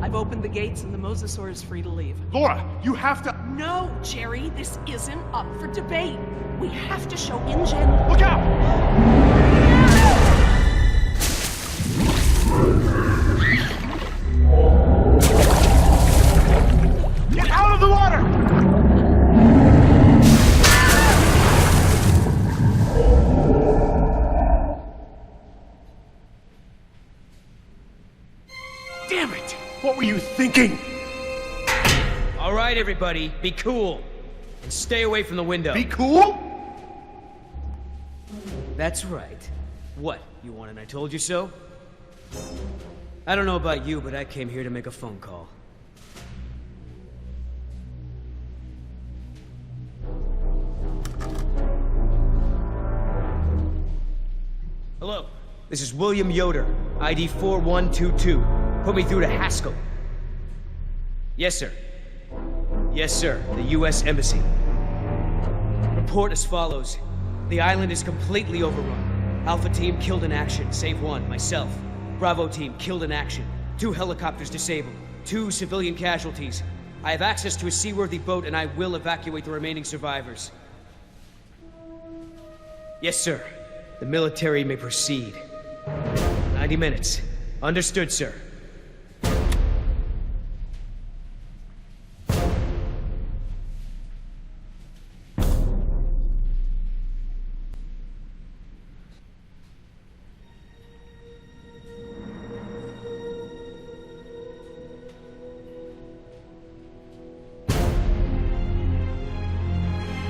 I've opened the gates and the Mosasaur is free to leave. Laura, you have to... No, Jerry, this isn't up for debate. We have to show InGen... Look out! Get out of the water! Damn it! What were you thinking? All right, everybody, be cool. And stay away from the window. Be cool? That's right. What, you want an I told you so? I don't know about you, but I came here to make a phone call. Hello, this is William Yoder, ID 4122. Put me through to Haskell. Yes, sir. Yes, sir, the U.S. Embassy. Report as follows. The island is completely overrun. Alpha team killed in action, save one, myself. Bravo team killed in action. 2 helicopters disabled. 2 civilian casualties. I have access to a seaworthy boat and I will evacuate the remaining survivors. Yes, sir. The military may proceed. 90 minutes. Understood, sir.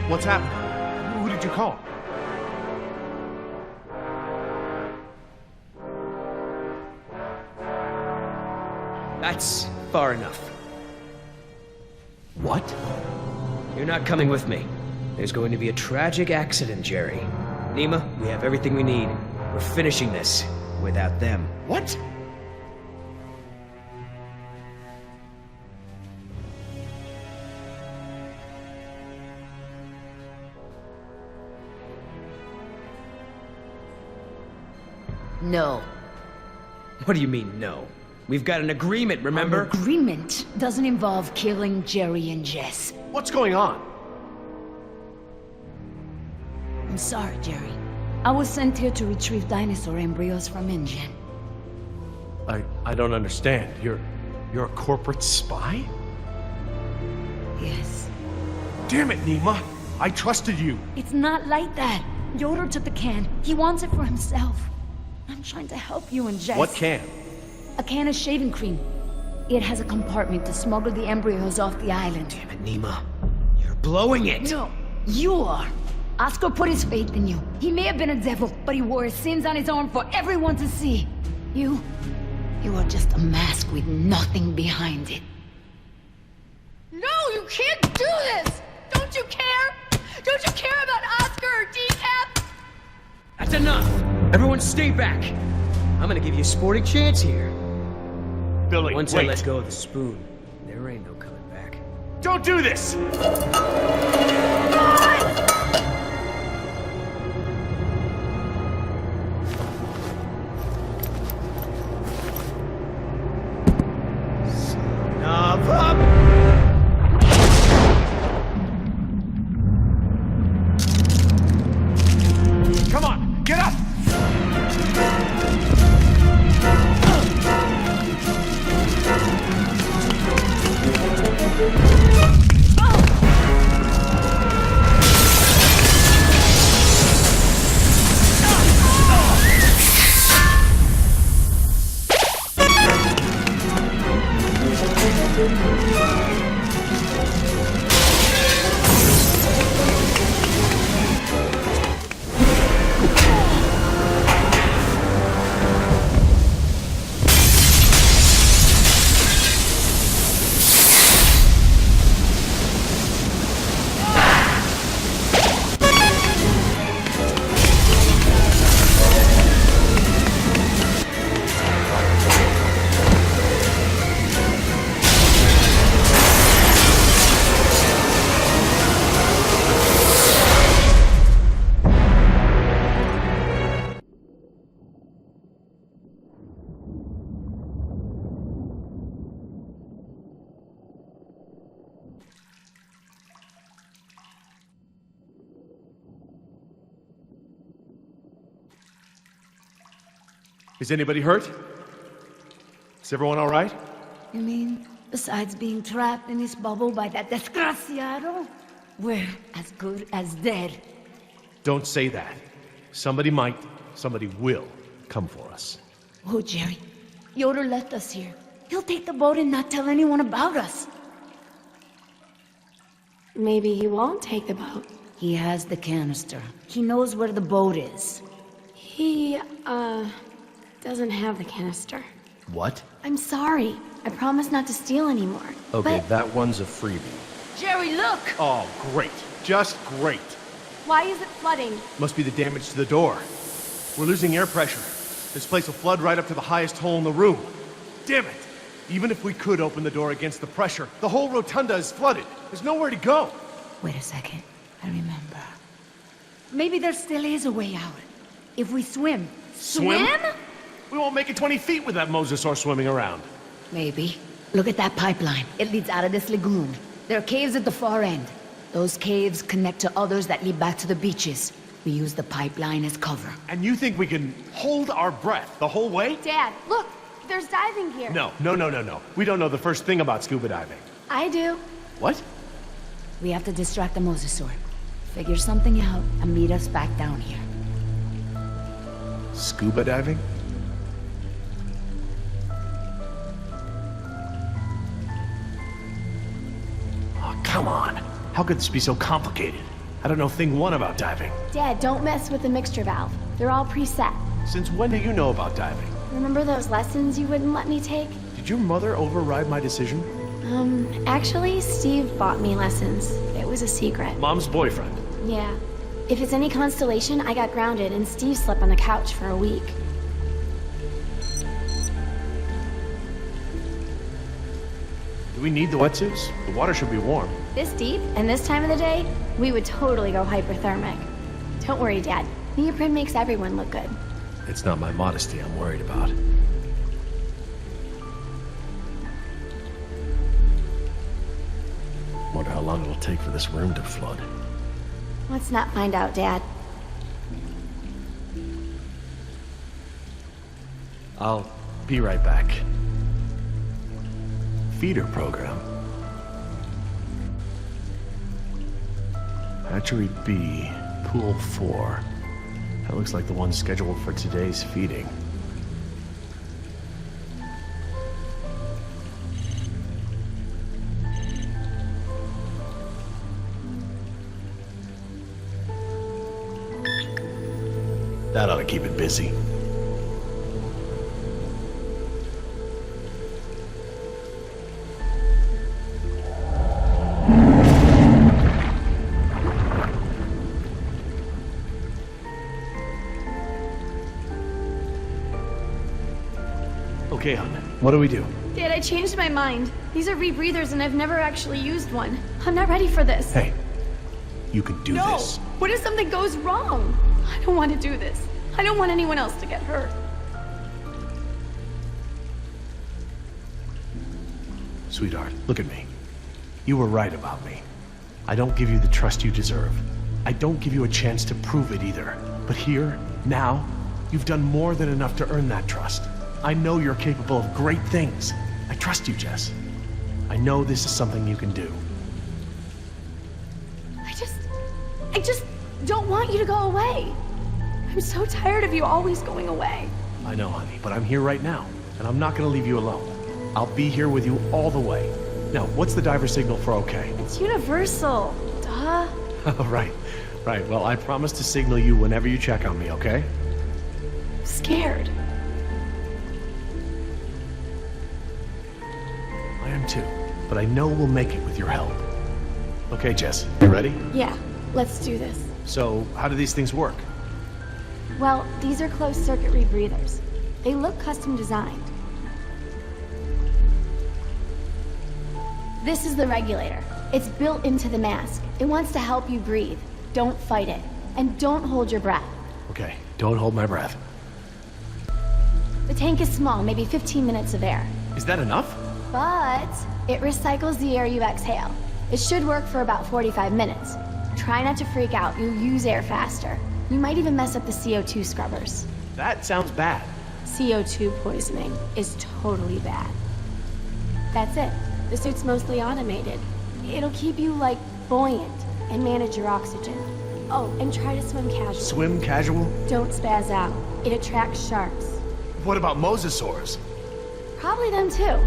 What's happening? Who did you call? That's far enough. What? You're not coming with me. There's going to be a tragic accident, Jerry. Nima, we have everything we need. We're finishing this without them. What? No. What do you mean, no? We've got an agreement, remember? An agreement doesn't involve killing Jerry and Jess. What's going on? I'm sorry, Jerry. I was sent here to retrieve dinosaur embryos from InGen. I don't understand. You're a corporate spy? Yes. Damn it, Nima. I trusted you. It's not like that. Yoder took the can. He wants it for himself. I'm trying to help you and Jess. What can? A can of shaving cream. It has a compartment to smuggle the embryos off the island. Damn it, Nima. You're blowing it! No, you are. Oscar put his faith in you. He may have been a devil, but he wore his sins on his arm for everyone to see. You are just a mask with nothing behind it. No, you can't do this! Don't you care? Don't you care about Oscar or Decaf? That's enough! Everyone stay back! I'm gonna give you a sporting chance here. Billy, Once wait. I let go of the spoon, there ain't no coming back. Don't do this! Up! Come on, get up! Is anybody hurt? Is everyone all right? You mean, besides being trapped in this bubble by that desgraciado, we're as good as dead. Don't say that. Somebody might, somebody will come for us. Oh, Jerry, Yoder left us here. He'll take the boat and not tell anyone about us. Maybe he won't take the boat. He has the canister. He knows where the boat is. He, doesn't have the canister. What? I'm sorry. I promise not to steal anymore. Okay, But that one's a freebie. Jerry, look! Oh, great. Just great. why is it flooding? Must be the damage to the door. We're losing air pressure. This place will flood right up to the highest hole in the room. Damn it! Even if we could open the door against the pressure, the whole rotunda is flooded. There's nowhere to go. Wait a second. I remember. Maybe there still is a way out. If we swim. Swim? We won't make it 20 feet with that mosasaur swimming around. Maybe. Look at that pipeline. It leads out of this lagoon. There are caves at the far end. Those caves connect to others that lead back to the beaches. We use the pipeline as cover. And you think we can hold our breath the whole way? Dad, look! There's diving gear. No. We don't know the first thing about scuba diving. I do. What? We have to distract the mosasaur. Figure something out and meet us back down here. Scuba diving? Oh, come on. How could this be so complicated? I don't know thing one about diving. Dad, don't mess with the mixture valve. They're all preset. Since when do you know about diving? Remember those lessons you wouldn't let me take? Did your mother override my decision? Actually, Steve bought me lessons. It was a secret. Mom's boyfriend. Yeah. If it's any consolation, I got grounded and Steve slept on the couch for a week. Do we need the wetsuits? The water should be warm. This deep, and this time of the day, we would totally go hyperthermic. Don't worry, Dad. Neoprene makes everyone look good. It's not my modesty I'm worried about. Wonder how long it'll take for this room to flood. Let's not find out, Dad. I'll be right back. Feeder program. Hatchery B, Pool 4. That looks like the one scheduled for today's feeding. That ought to keep it busy. Okay, hon. What do we do? Dad, I changed my mind. These are rebreathers and I've never actually used one. I'm not ready for this. Hey, you can do No! this. What if something goes wrong? I don't want to do this. I don't want anyone else to get hurt. Sweetheart, look at me. You were right about me. I don't give you the trust you deserve. I don't give you a chance to prove it either. But here, now, you've done more than enough to earn that trust. I know you're capable of great things. I trust you, Jess. I know this is something you can do. I just don't want you to go away. I'm so tired of you always going away. I know, honey, but I'm here right now, and I'm not gonna leave you alone. I'll be here with you all the way. Now, what's the diver signal for okay? It's universal. Duh. Right. Well, I promise to signal you whenever you check on me, okay? I'm scared. I am too, but I know we'll make it with your help. Okay, Jess, you ready? Yeah, let's do this. So, how do these things work? Well, these are closed-circuit rebreathers. They look custom designed. This is the regulator. It's built into the mask. It wants to help you breathe. Don't fight it. And don't hold your breath. Okay, don't hold my breath. The tank is small, maybe 15 minutes of air. Is that enough? But it recycles the air you exhale. It should work for about 45 minutes. Try not to freak out. You'll use air faster. You might even mess up the CO2 scrubbers. That sounds bad. CO2 poisoning is totally bad. That's it. The suit's mostly automated. It'll keep you, like, buoyant and manage your oxygen. Oh, and try to swim casual. Swim casual? Don't spaz out. It attracts sharks. What about mosasaurs? Probably them too.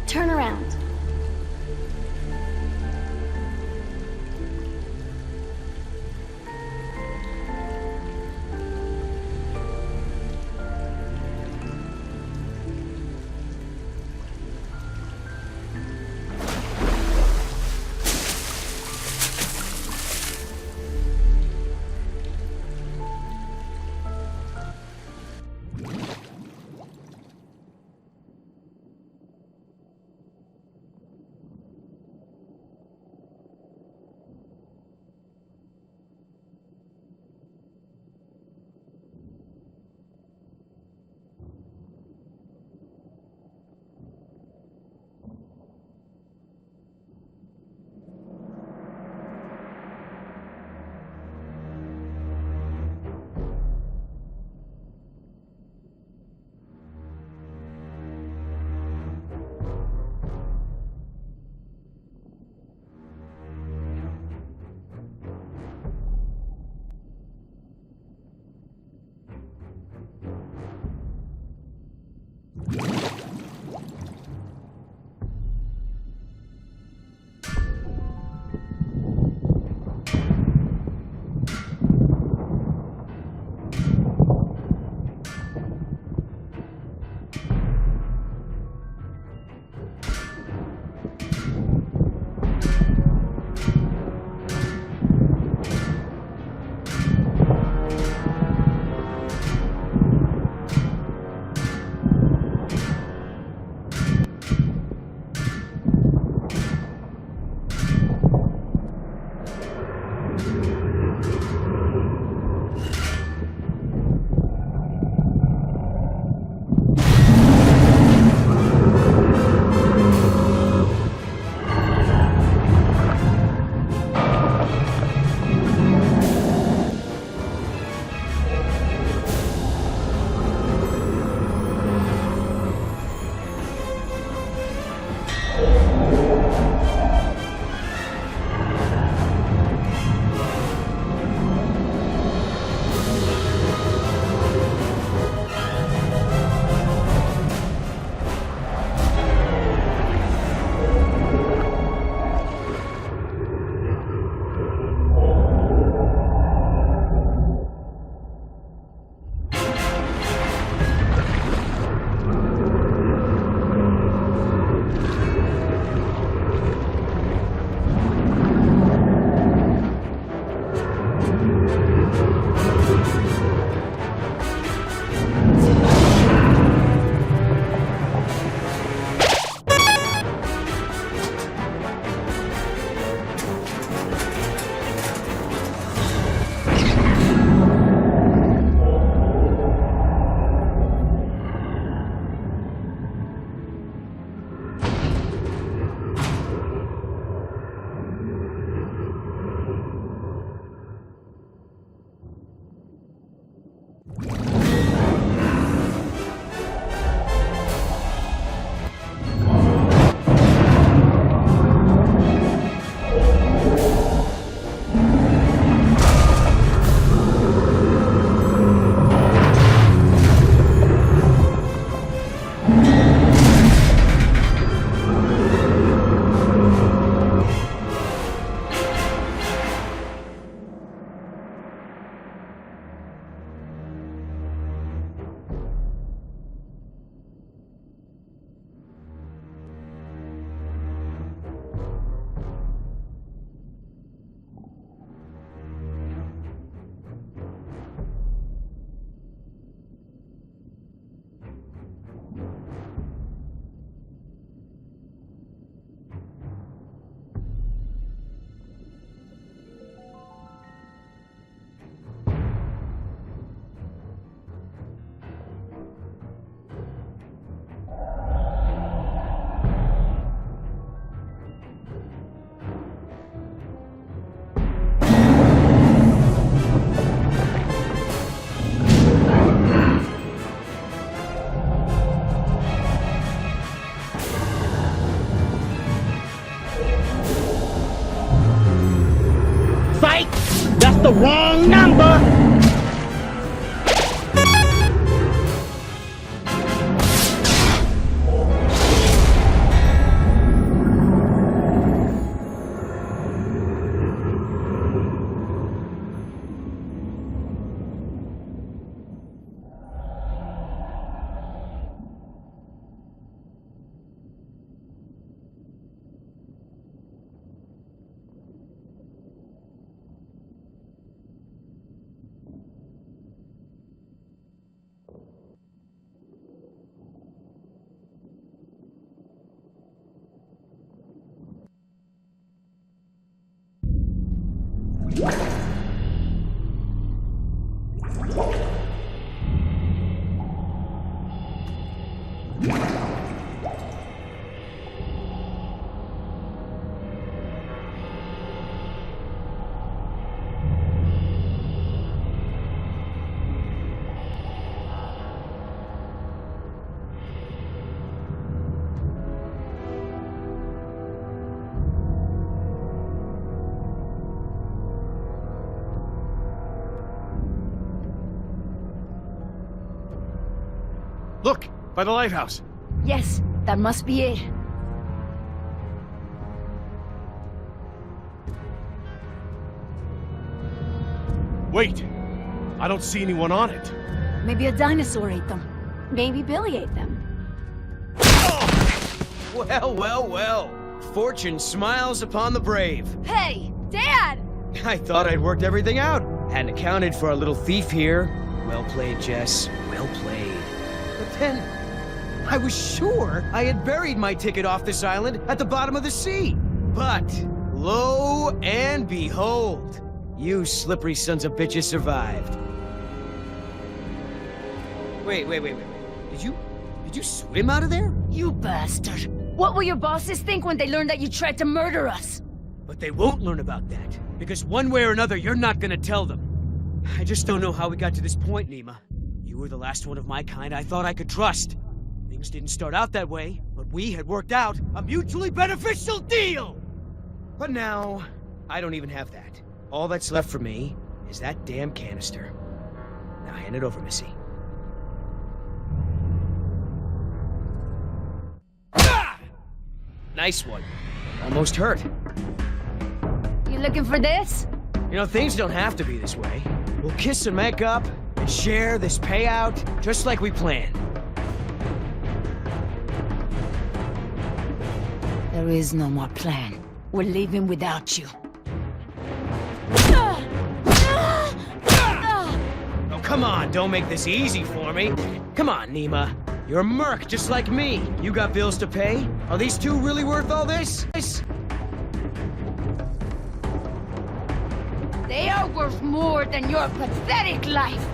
Turn around. Look, by the lighthouse. Yes, that must be it. Wait, I don't see anyone on it. Maybe a dinosaur ate them. Maybe Billy ate them. Well, well, well. Fortune smiles upon the brave. Hey, Dad! I thought I'd worked everything out. Hadn't accounted for our little thief here. Well played, Jess. Well played. But then, I was sure I had buried my ticket off this island at the bottom of the sea. But, lo and behold, you slippery sons of bitches survived. Wait. Did you swim out of there? You bastard! What will your bosses think when they learn that you tried to murder us? But they won't learn about that, because one way or another, you're not gonna tell them. I just don't know how we got to this point, Nima. You were the last one of my kind I thought I could trust. Things didn't start out that way, but we had worked out a mutually beneficial deal! But now, I don't even have that. All that's left for me is that damn canister. Now hand it over, Missy. Ah! Nice one. Almost hurt. You looking for this? You know, things don't have to be this way. We'll kiss and make up, and share this payout, just like we planned. There is no more plan. We're leaving without you. Oh, come on, don't make this easy for me. Come on, Nima. You're a merc just like me. You got bills to pay? Are these two really worth all this? They are worth more than your pathetic life.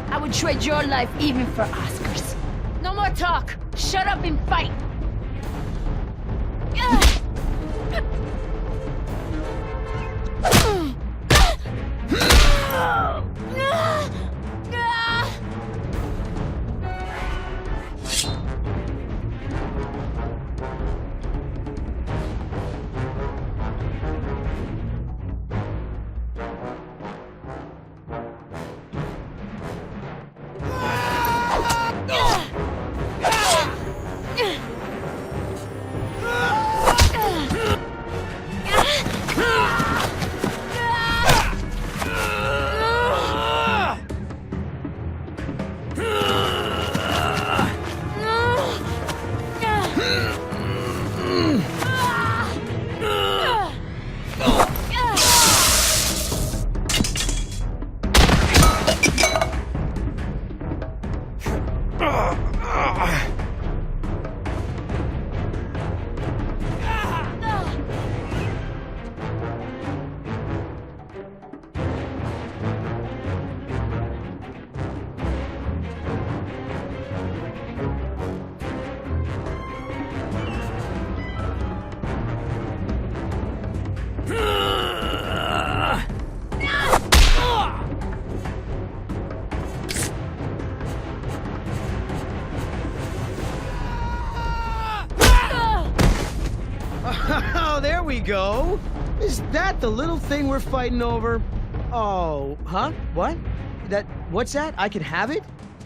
I would trade your life even for Oscar's. No more talk. Shut up and fight. Oh, there we go. Is that the little thing we're fighting over? Oh, huh? What? What's that? I can have it?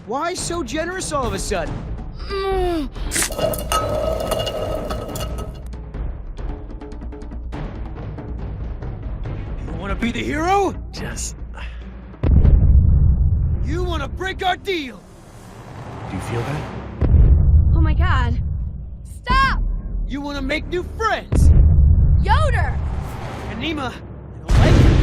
Why so generous all of a sudden? You wanna be the hero? Jess, You wanna break our deal? do you feel that? Oh my god. Stop! You wanna make new friends? Yoder! And Nima, I don't like it.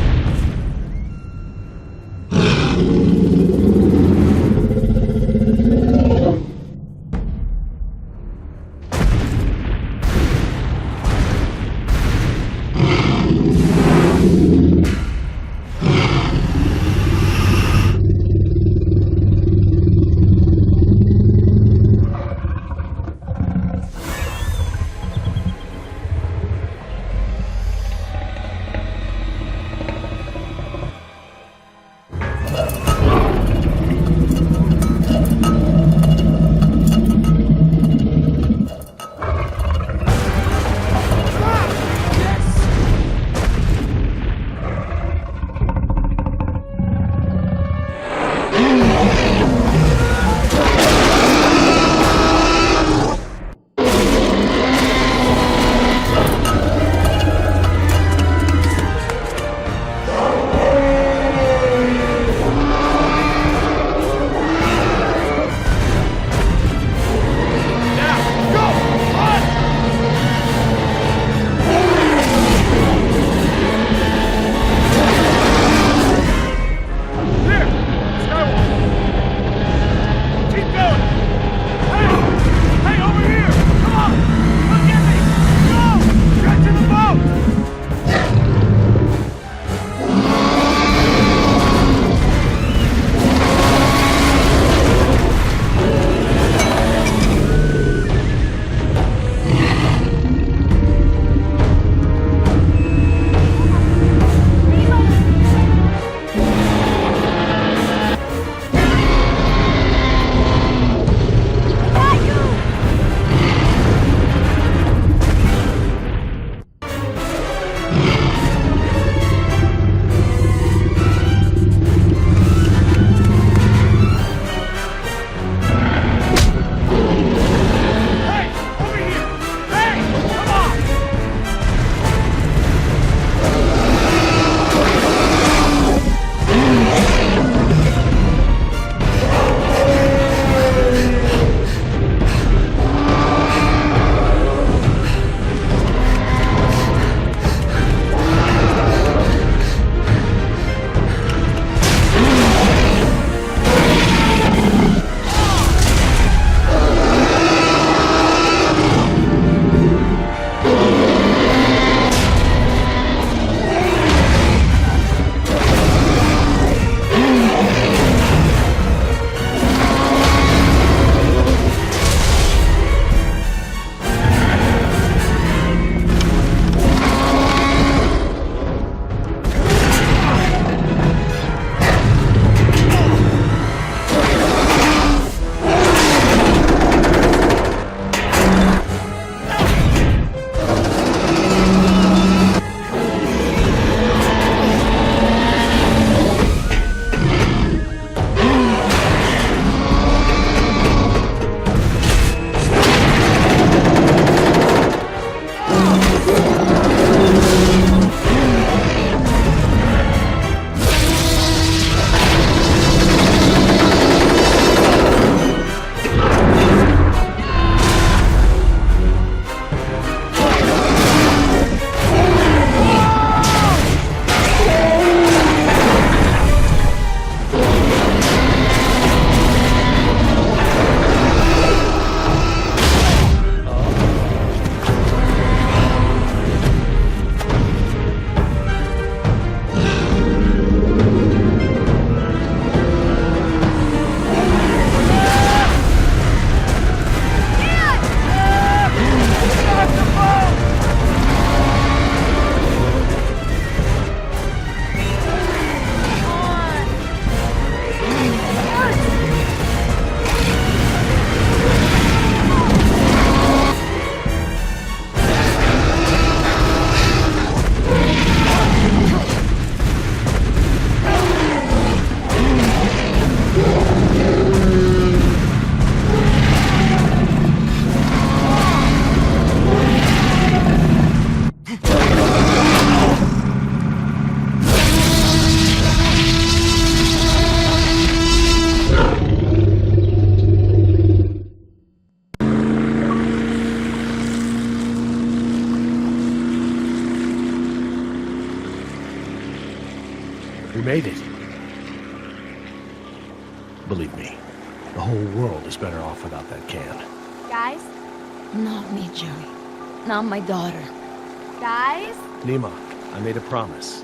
made it. Believe me, the whole world is better off without that can. Guys? Not me, Joey. Not my daughter. Guys? Nima, I made a promise.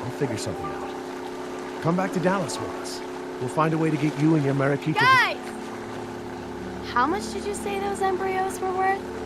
I'll figure something out. Come back to Dallas with us. We'll find a way to get you and your Mariquita. Guys! How much did you say those embryos were worth?